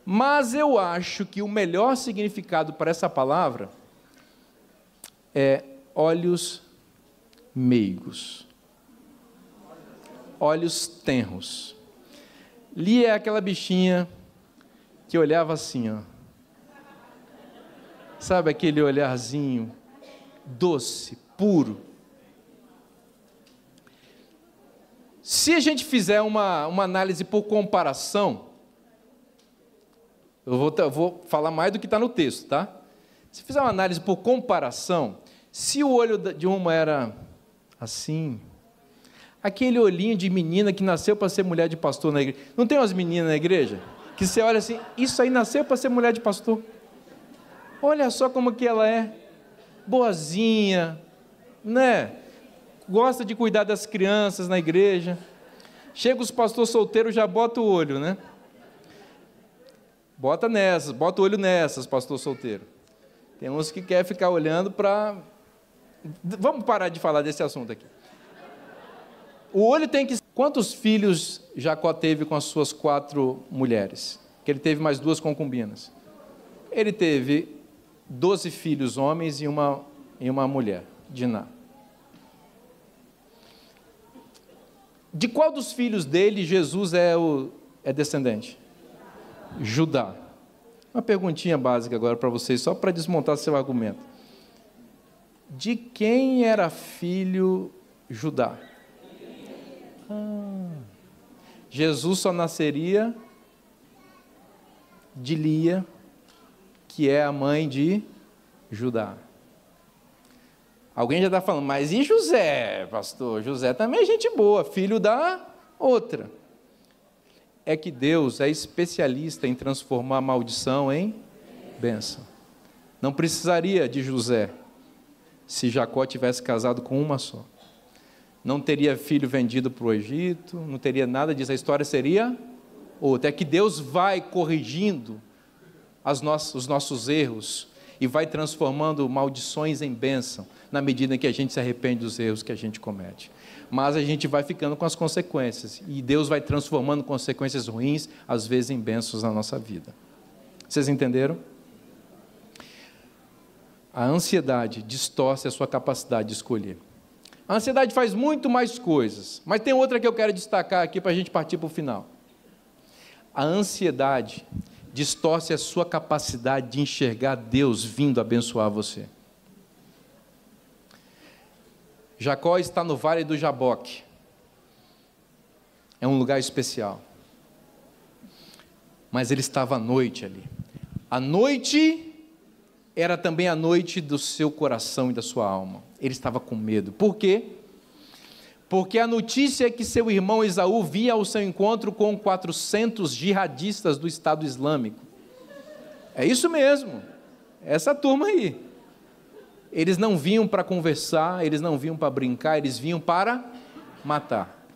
Mas eu acho que o melhor significado para essa palavra é olhos meigos, olhos tenros. Lia é aquela bichinha que olhava assim, ó. Sabe aquele olharzinho doce, puro? Se a gente fizer uma análise por comparação, eu vou falar mais do que está no texto, tá? Se fizer uma análise por comparação, se o olho de uma era assim, aquele olhinho de menina que nasceu para ser mulher de pastor na igreja. Não tem umas meninas na igreja? Que você olha assim, isso aí nasceu para ser mulher de pastor. Olha só como que ela é. Boazinha, né? Gosta de cuidar das crianças na igreja. Chega os pastores solteiros, já bota o olho, né? Bota o olho nessas, pastor solteiro. Tem uns que querem ficar olhando para... Vamos parar de falar desse assunto aqui. O olho tem que... Quantos filhos Jacó teve com as suas 4 mulheres? Que ele teve mais 2 concubinas. Ele teve 12 filhos homens e uma mulher, Diná. De qual dos filhos dele Jesus é descendente? Judá. Uma perguntinha básica agora para vocês, só para desmontar seu argumento. De quem era filho Judá? Jesus só nasceria de Lia, que é a mãe de Judá. Alguém já está falando, mas e José, pastor? José também é gente boa, filho da outra. É que Deus é especialista em transformar a maldição em bênção. Não precisaria de José se Jacó tivesse casado com uma só. Não teria filho vendido para o Egito, não teria nada disso, a história seria outra. É que Deus vai corrigindo os nossos erros e vai transformando maldições em bênção, na medida em que a gente se arrepende dos erros que a gente comete. Mas a gente vai ficando com as consequências, e Deus vai transformando consequências ruins, às vezes em bênçãos na nossa vida. Vocês entenderam? A ansiedade distorce a sua capacidade de escolher. A ansiedade faz muito mais coisas, mas tem outra que eu quero destacar aqui para a gente partir para o final. A ansiedade distorce a sua capacidade de enxergar Deus vindo abençoar você. Jacó está no Vale do Jaboque. É um lugar especial. Mas ele estava à noite ali. A noite era também a noite do seu coração e da sua alma. Ele estava com medo. Por quê? Porque a notícia é que seu irmão Esaú via ao seu encontro com 400 jihadistas do Estado Islâmico. É isso mesmo. Essa turma aí. Eles não vinham para conversar, eles não vinham para brincar, eles vinham para matar.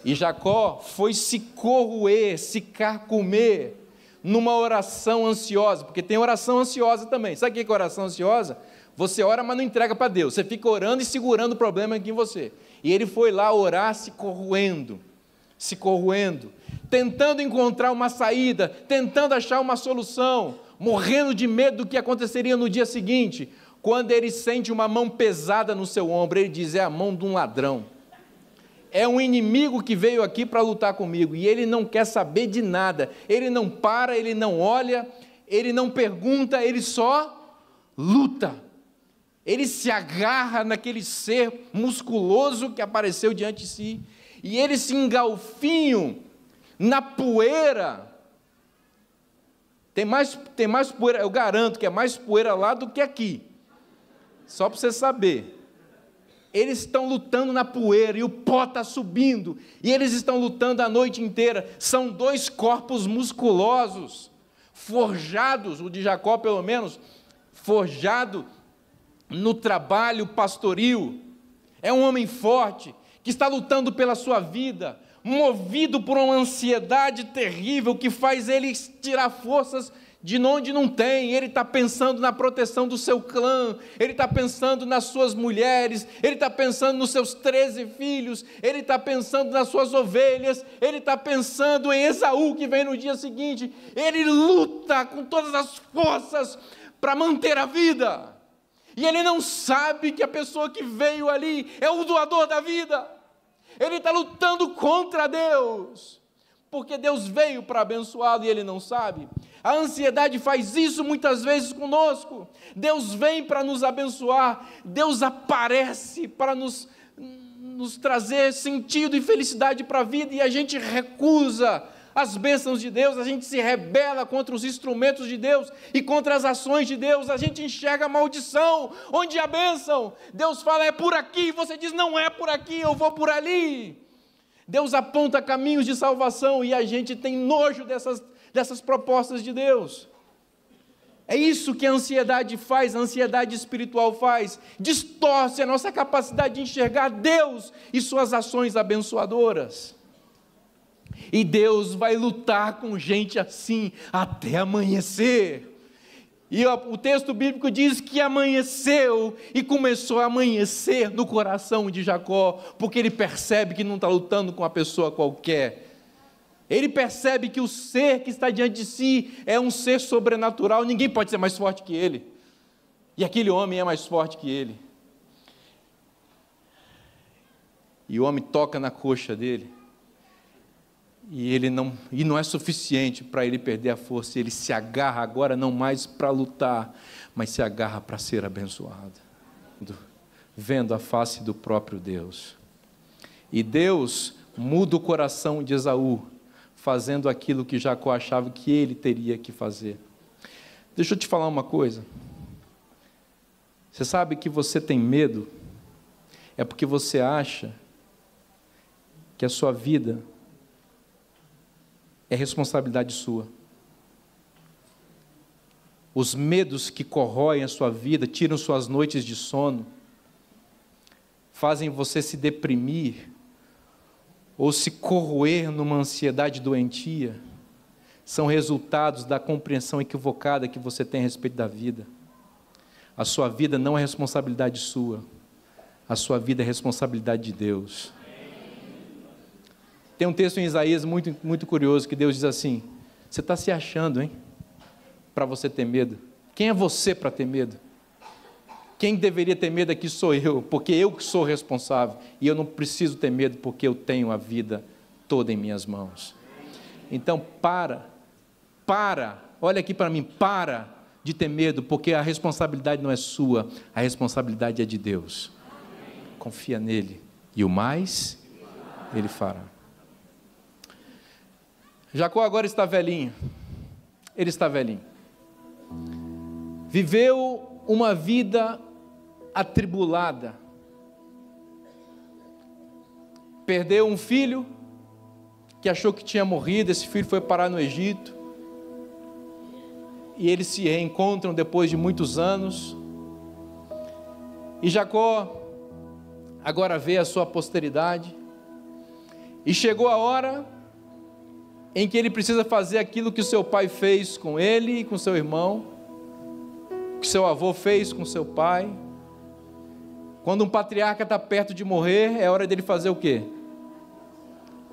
E Jacó foi se corroer, se carcomer, numa oração ansiosa, porque tem oração ansiosa também. Sabe o que é oração ansiosa? Você ora, mas não entrega para Deus. Você fica orando e segurando o problema aqui em você. E ele foi lá orar se corroendo, tentando encontrar uma saída, tentando achar uma solução, morrendo de medo do que aconteceria no dia seguinte. Quando ele sente uma mão pesada no seu ombro, ele diz, é a mão de um ladrão. É um inimigo que veio aqui para lutar comigo, e ele não quer saber de nada. Ele não para, ele não olha, ele não pergunta, ele só luta. Ele se agarra naquele ser musculoso que apareceu diante de si, e ele se engalfinho na poeira. Tem mais poeira, eu garanto que é mais poeira lá do que aqui. Só para você saber. Eles estão lutando na poeira e o pó está subindo, e eles estão lutando a noite inteira. São 2 corpos musculosos, forjados, o de Jacó pelo menos, forjado no trabalho pastoril. É um homem forte, que está lutando pela sua vida, movido por uma ansiedade terrível, que faz ele tirar forças de onde não tem. Ele está pensando na proteção do seu clã, ele está pensando nas suas mulheres, ele está pensando nos seus 13 filhos, ele está pensando nas suas ovelhas, ele está pensando em Esaú, que vem no dia seguinte. Ele luta com todas as forças para manter a vida. E ele não sabe que a pessoa que veio ali é o doador da vida. Ele está lutando contra Deus, porque Deus veio para abençoá-lo e ele não sabe. A ansiedade faz isso muitas vezes conosco. Deus vem para nos abençoar, Deus aparece para nos trazer sentido e felicidade para a vida, e a gente recusa as bênçãos de Deus, a gente se rebela contra os instrumentos de Deus e contra as ações de Deus, a gente enxerga a maldição, onde a bênção, Deus fala é por aqui, você diz não é por aqui, eu vou por ali. Deus aponta caminhos de salvação e a gente tem nojo dessas propostas de Deus. É isso que a ansiedade faz, a ansiedade espiritual faz, distorce a nossa capacidade de enxergar Deus e suas ações abençoadoras. E Deus vai lutar com gente assim até amanhecer. E o texto bíblico diz que amanheceu e começou a amanhecer no coração de Jacó, porque ele percebe que não está lutando com uma pessoa qualquer. Ele percebe que o ser que está diante de si é um ser sobrenatural, ninguém pode ser mais forte que ele. E aquele homem é mais forte que ele. E o homem toca na coxa dele. E não é suficiente para ele perder a força, ele se agarra agora não mais para lutar, mas se agarra para ser abençoado, vendo a face do próprio Deus. E Deus muda o coração de Esaú, fazendo aquilo que Jacó achava que ele teria que fazer. Deixa eu te falar uma coisa, você sabe que você tem medo, é porque você acha que a sua vida é responsabilidade sua. Os medos que corroem a sua vida, tiram suas noites de sono, fazem você se deprimir, ou se corroer numa ansiedade doentia, são resultados da compreensão equivocada que você tem a respeito da vida. A sua vida não é responsabilidade sua, a sua vida é responsabilidade de Deus. Tem um texto em Isaías muito, muito curioso, que Deus diz assim, você está se achando, hein? Para você ter medo. Quem é você para ter medo? Quem deveria ter medo aqui sou eu, porque eu que sou responsável, e eu não preciso ter medo, porque eu tenho a vida toda em minhas mãos. Então, olha aqui para mim, para de ter medo, porque a responsabilidade não é sua, a responsabilidade é de Deus. Confia nele, e o mais, ele fará. Jacó agora está velhinho, ele está velhinho, viveu uma vida atribulada, perdeu um filho, que achou que tinha morrido, esse filho foi parar no Egito, e eles se reencontram depois de muitos anos, e Jacó agora vê a sua posteridade, e chegou a hora em que ele precisa fazer aquilo que o seu pai fez com ele e com seu irmão, que seu avô fez com seu pai. Quando um patriarca está perto de morrer, é hora dele fazer o quê?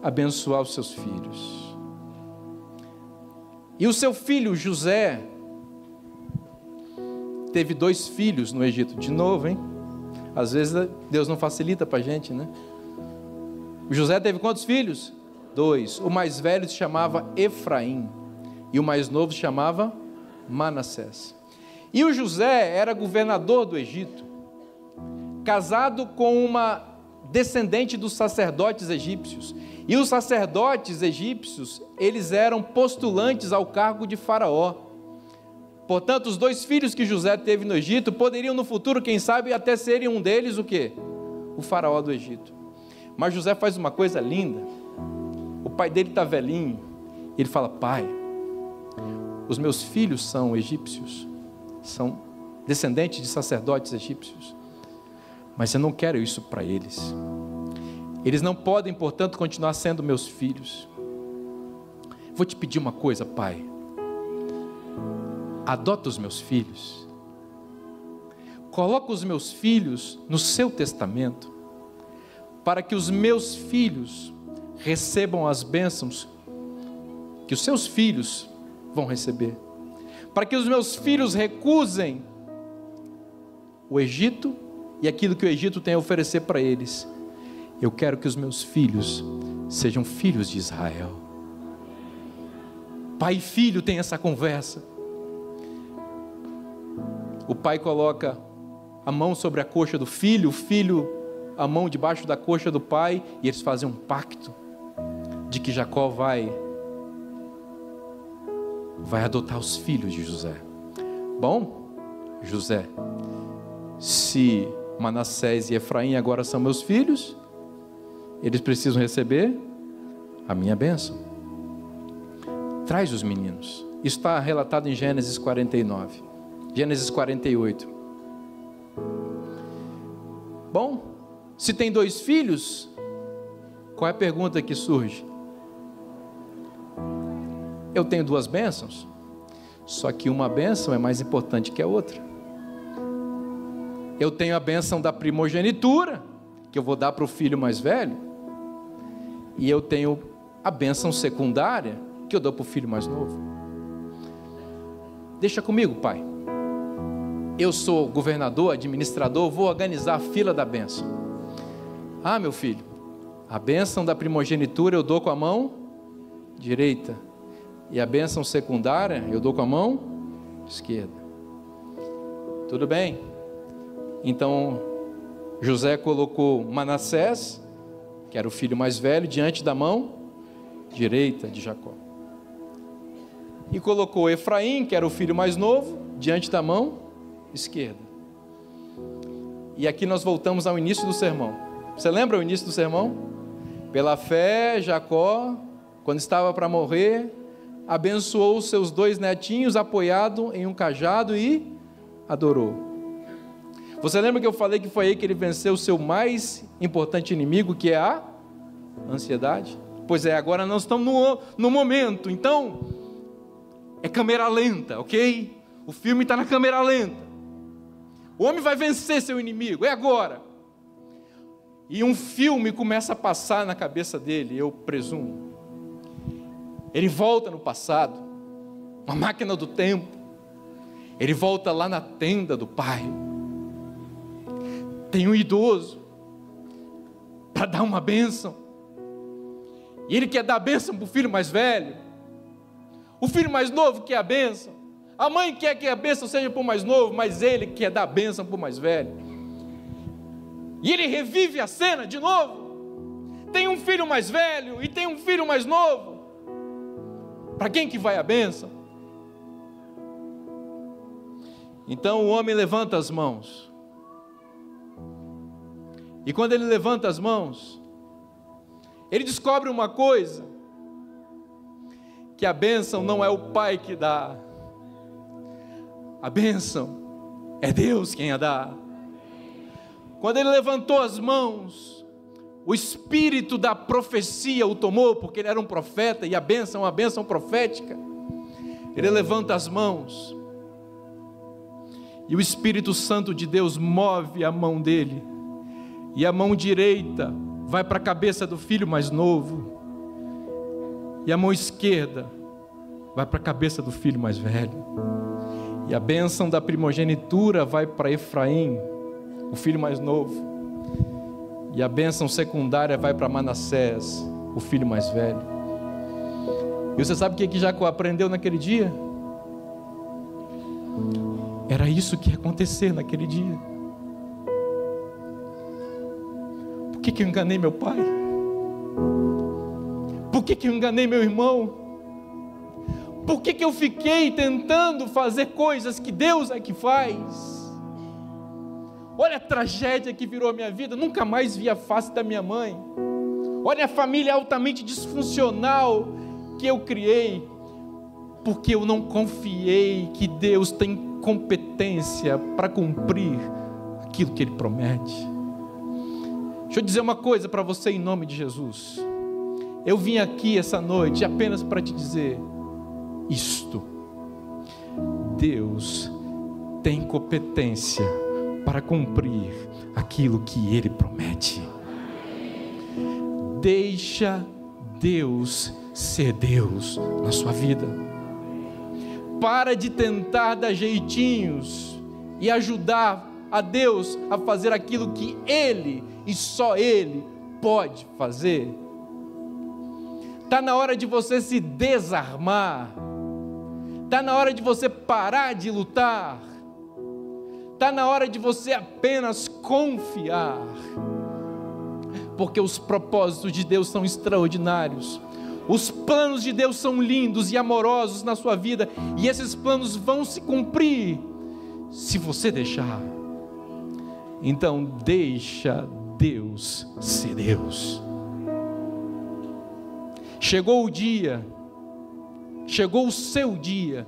Abençoar os seus filhos. E o seu filho José teve 2 filhos no Egito. De novo, hein? Às vezes Deus não facilita para a gente, né? O José teve quantos filhos? 2. O mais velho se chamava Efraim e o mais novo se chamava Manassés. E o José era governador do Egito, casado com uma descendente dos sacerdotes egípcios. E os sacerdotes egípcios, eles eram postulantes ao cargo de faraó. Portanto, os 2 filhos que José teve no Egito poderiam no futuro, quem sabe, até serem um deles o quê? O faraó do Egito. Mas José faz uma coisa linda. O pai dele está velhinho, ele fala, pai, os meus filhos são egípcios, são descendentes de sacerdotes egípcios, mas eu não quero isso para eles. Eles não podem, portanto, continuar sendo meus filhos. Vou te pedir uma coisa, pai, adota os meus filhos, coloca os meus filhos no seu testamento, para que os meus filhos recebam as bênçãos que os seus filhos vão receber, para que os meus filhos recusem o Egito e aquilo que o Egito tem a oferecer para eles. Eu quero que os meus filhos sejam filhos de Israel. Pai e filho têm essa conversa. O pai coloca a mão sobre a coxa do filho, o filho a mão debaixo da coxa do pai, e eles fazem um pacto de que Jacó vai adotar os filhos de José. Bom, José, se Manassés e Efraim agora são meus filhos, eles precisam receber a minha bênção. Traz os meninos. Isso está relatado em Gênesis 49. Gênesis 48. Bom, se tem 2 filhos, qual é a pergunta que surge? Eu tenho 2 bênçãos, só que uma bênção é mais importante que a outra. Eu tenho a bênção da primogenitura, que eu vou dar para o filho mais velho, e eu tenho a bênção secundária, que eu dou para o filho mais novo. Deixa comigo, pai. Eu sou governador, administrador, vou organizar a fila da bênção. Ah, meu filho, a bênção da primogenitura eu dou com a mão direita, e a bênção secundária eu dou com a mão esquerda. Tudo bem? Então José colocou Manassés, que era o filho mais velho, diante da mão direita de Jacó, e colocou Efraim, que era o filho mais novo, diante da mão esquerda. E aqui nós voltamos ao início do sermão. Você lembra o início do sermão? Pela fé, Jacó, quando estava para morrer, abençoou os seus 2 netinhos apoiado em um cajado e adorou. Você lembra que eu falei que foi aí que ele venceu o seu mais importante inimigo, que é a ansiedade? Pois é, agora nós estamos no momento, então é câmera lenta, ok? O filme está na câmera lenta. O homem vai vencer seu inimigo, é agora. E um filme começa a passar na cabeça dele, eu presumo. Ele volta no passado, uma máquina do tempo. Ele volta lá na tenda do pai. Tem um idoso para dar uma bênção. E ele quer dar a bênção para o filho mais velho. O filho mais novo quer a bênção. A mãe quer que a bênção seja para o mais novo, mas ele quer dar a bênção para o mais velho. E ele revive a cena de novo. Tem um filho mais velho e tem um filho mais novo. Para quem que vai a bênção? Então o homem levanta as mãos. E quando ele levanta as mãos, ele descobre uma coisa: que a bênção não é o pai que dá. A bênção é Deus quem a dá. Quando ele levantou as mãos, o espírito da profecia o tomou, porque ele era um profeta, e a bênção é uma bênção profética. Ele levanta as mãos, e o Espírito Santo de Deus move a mão dele, e a mão direita vai para a cabeça do filho mais novo, e a mão esquerda vai para a cabeça do filho mais velho. E a bênção da primogenitura vai para Efraim, o filho mais novo. E a bênção secundária vai para Manassés, o filho mais velho. E você sabe o que Jacó aprendeu naquele dia? Era isso que ia acontecer naquele dia. Por que eu enganei meu pai? Por que eu enganei meu irmão? Por que eu fiquei tentando fazer coisas que Deus é que faz? Olha a tragédia que virou a minha vida. Nunca mais vi a face da minha mãe. Olha a família altamente disfuncional que eu criei, porque eu não confiei que Deus tem competência para cumprir aquilo que Ele promete. Deixa eu dizer uma coisa para você em nome de Jesus. Eu vim aqui essa noite apenas para te dizer isto: Deus tem competência para cumprir aquilo que Ele promete. Deixa Deus ser Deus na sua vida. Para de tentar dar jeitinhos e ajudar a Deus a fazer aquilo que Ele e só Ele pode fazer. Está na hora de você se desarmar. Está na hora de você parar de lutar. Está na hora de você apenas confiar. Porque os propósitos de Deus são extraordinários. Os planos de Deus são lindos e amorosos na sua vida. E esses planos vão se cumprir se você deixar. Então deixa Deus ser Deus. Chegou o dia, chegou o seu dia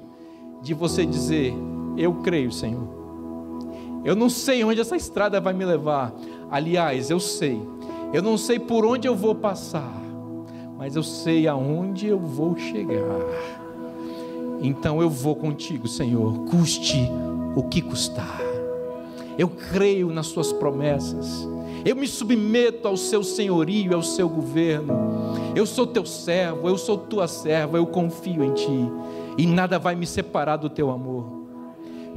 de você dizer: eu creio, Senhor. Eu não sei onde essa estrada vai me levar. Aliás, eu sei. Eu não sei por onde eu vou passar, mas eu sei aonde eu vou chegar. Então eu vou contigo, Senhor, custe o que custar. Eu creio nas suas promessas. Eu me submeto ao seu senhorio, ao seu governo. Eu sou teu servo, eu sou tua serva, eu confio em ti. E nada vai me separar do teu amor.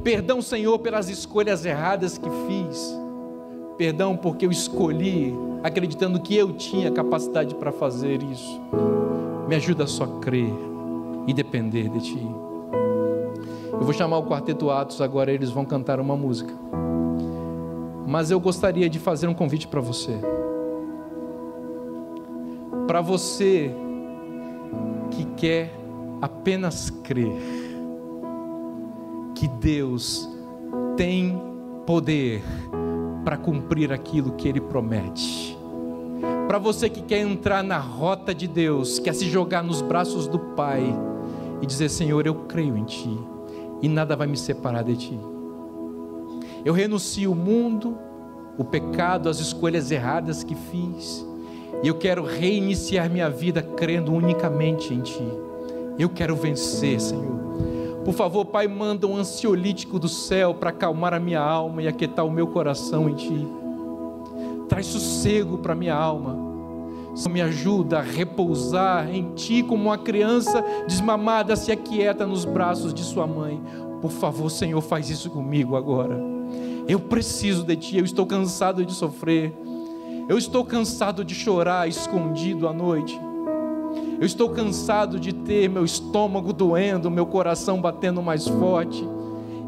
Perdão, Senhor, pelas escolhas erradas que fiz. Perdão porque eu escolhi acreditando que eu tinha capacidade para fazer isso. Me ajuda só a crer e depender de ti. Eu vou chamar o Quarteto Atos agora, eles vão cantar uma música. Mas eu gostaria de fazer um convite para você. Para você que quer apenas crer que Deus tem poder para cumprir aquilo que Ele promete. Para você que quer entrar na rota de Deus, quer se jogar nos braços do Pai e dizer: Senhor, eu creio em Ti e nada vai me separar de Ti. Eu renuncio o mundo, o pecado, as escolhas erradas que fiz, e eu quero reiniciar minha vida crendo unicamente em Ti. Eu quero vencer, Senhor. Por favor, Pai, manda um ansiolítico do céu para acalmar a minha alma e aquietar o meu coração em Ti. Traz sossego para a minha alma. Me ajuda a repousar em Ti como uma criança desmamada se aquieta nos braços de sua mãe. Por favor, Senhor, faz isso comigo agora. Eu preciso de Ti, eu estou cansado de sofrer. Eu estou cansado de chorar escondido à noite. Eu estou cansado de ter meu estômago doendo, meu coração batendo mais forte.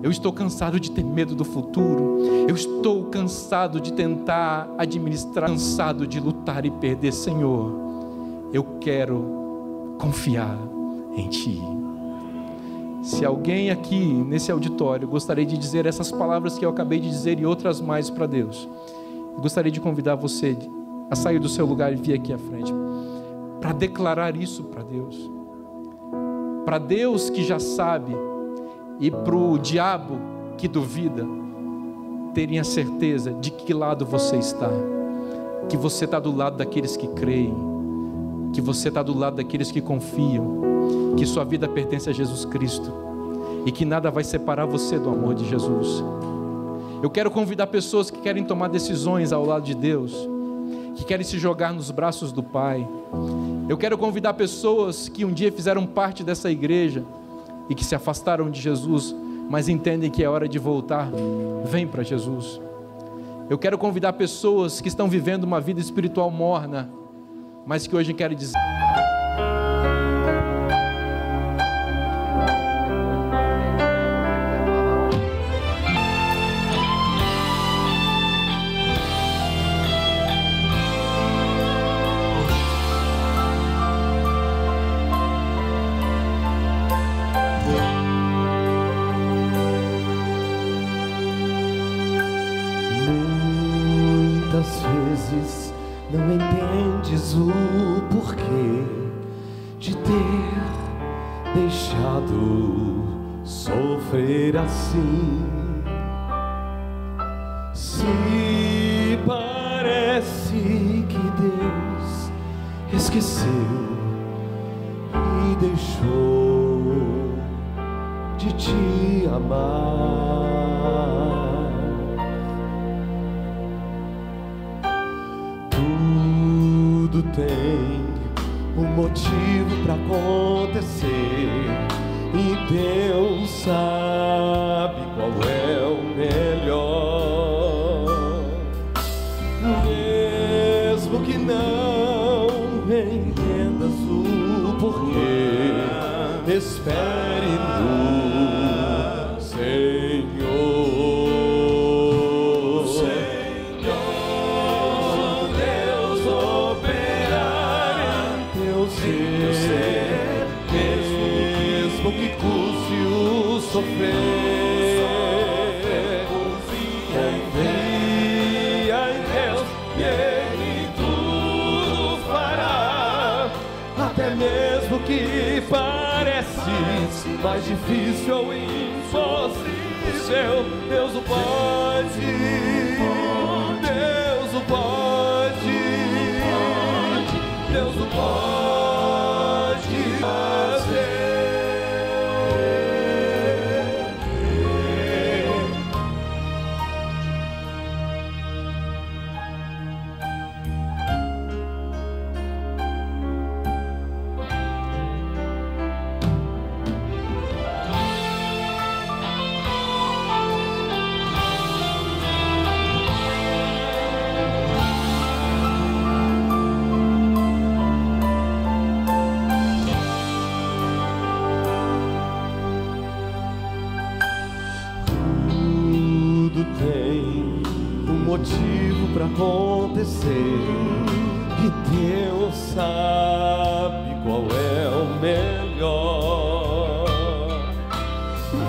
Eu estou cansado de ter medo do futuro. Eu estou cansado de tentar administrar, cansado de lutar e perder. Senhor, eu quero confiar em Ti. Se alguém aqui nesse auditório gostaria de dizer essas palavras que eu acabei de dizer e outras mais para Deus, eu gostaria de convidar você a sair do seu lugar e vir aqui à frente para declarar isso para Deus. Para Deus que já sabe, e para o diabo que duvida, terem a certeza de que lado você está. Que você está do lado daqueles que creem, que você está do lado daqueles que confiam, que sua vida pertence a Jesus Cristo e que nada vai separar você do amor de Jesus. Eu quero convidar pessoas que querem tomar decisões ao lado de Deus, que querem se jogar nos braços do Pai. Eu quero convidar pessoas que um dia fizeram parte dessa igreja e que se afastaram de Jesus, mas entendem que é hora de voltar. Vem para Jesus. Eu quero convidar pessoas que estão vivendo uma vida espiritual morna, mas que hoje querem dizer: não entendes o porquê de ter deixado sofrer assim. Se parece que Deus esqueceu e deixou de te amar, tudo tem um motivo para acontecer e Deus sabe qual é o melhor. espere no Senhor. Senhor, Deus operar em teu ser, mesmo que custe o sofrer. Confia em Deus e Ele tudo fará, até mesmo que parece mais difícil ou impossível. Deus o pode, Deus o pode, Deus o pode fazer. Motivo para acontecer, e Deus sabe qual é o melhor.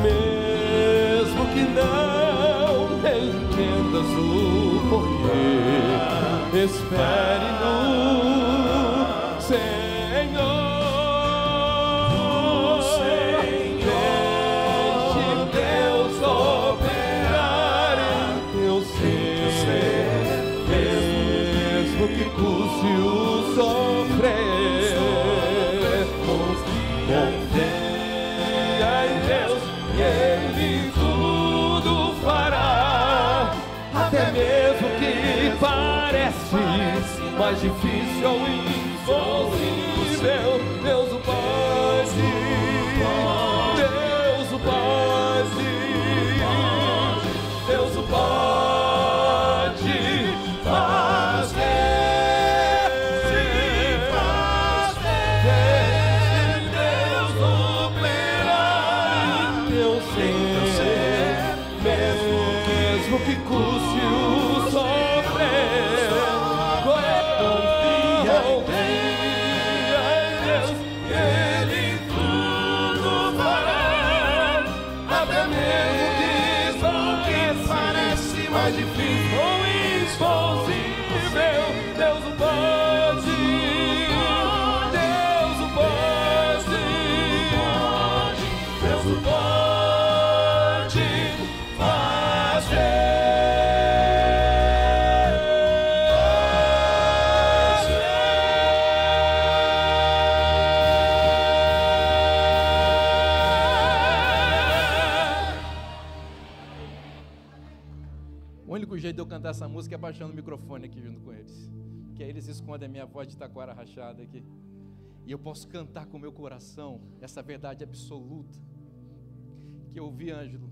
Mesmo que não entendas o porquê, espere no Senhor. Deixe Deus operar em teu ser, mesmo que custe o sofrer. Confia em Deus e Ele tudo fará, até mesmo que parece mais difícil ou impossível. Deus o pode, Deus o pode, Deus o pode fazer. Deus operar em teu ser, mesmo que custe o sofrer. Confia em Deus, Ele tudo fará, até mesmo que parece mais difícil ou impossível. Deus o pode, Deus o pode, Deus o pode fazer. O único jeito de eu cantar essa música é baixando o microfone aqui junto com eles, que aí eles escondem a minha voz de taquara rachada aqui, e eu posso cantar com o meu coração essa verdade absoluta que eu ouvi, Ângelo,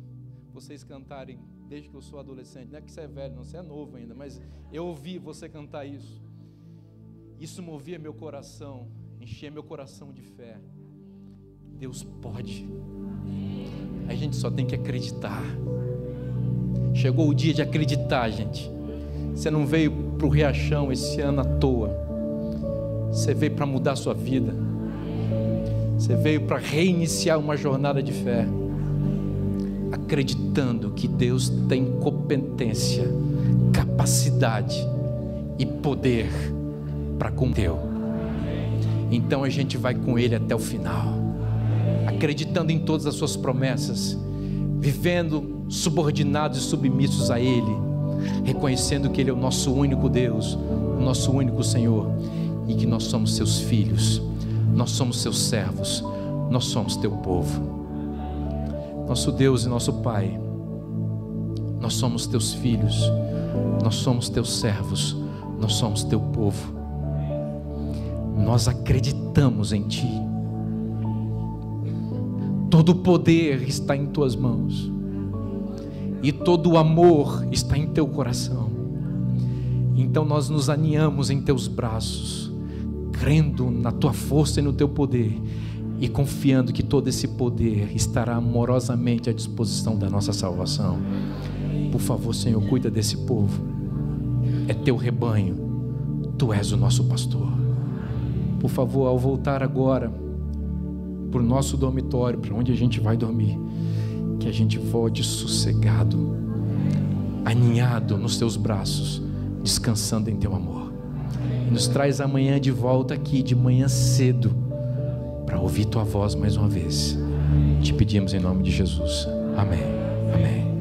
vocês cantarem desde que eu sou adolescente. Não é que você é velho, não, você é novo ainda, mas eu ouvi você cantar isso. Isso movia meu coração, enchia meu coração de fé. Deus pode. A gente só tem que acreditar. Chegou o dia de acreditar, gente. Você não veio para o Riachão esse ano à toa. Você veio para mudar a sua vida. Você veio para reiniciar uma jornada de fé, acreditando que Deus tem competência, capacidade e poder para cumprir. Então a gente vai com Ele até o final, acreditando em todas as suas promessas, vivendo subordinados e submissos a Ele, reconhecendo que Ele é o nosso único Deus, o nosso único Senhor, e que nós somos seus filhos, nós somos seus servos, nós somos teu povo. Nosso Deus e nosso Pai, nós somos teus filhos, nós somos teus servos, nós somos teu povo. Nós acreditamos em Ti. Todo o poder está em Tuas mãos, e todo o amor está em Teu coração. Então nós nos aninhamos em Teus braços, crendo na Tua força e no Teu poder, e confiando que todo esse poder estará amorosamente à disposição da nossa salvação. Por favor, Senhor, cuida desse povo. É teu rebanho, tu és o nosso pastor. Por favor, ao voltar agora para o nosso dormitório, para onde a gente vai dormir, que a gente volte sossegado, aninhado nos teus braços, descansando em teu amor. E nos traz amanhã de volta aqui, de manhã cedo, para ouvir tua voz mais uma vez. Te pedimos em nome de Jesus. Amém. Amém.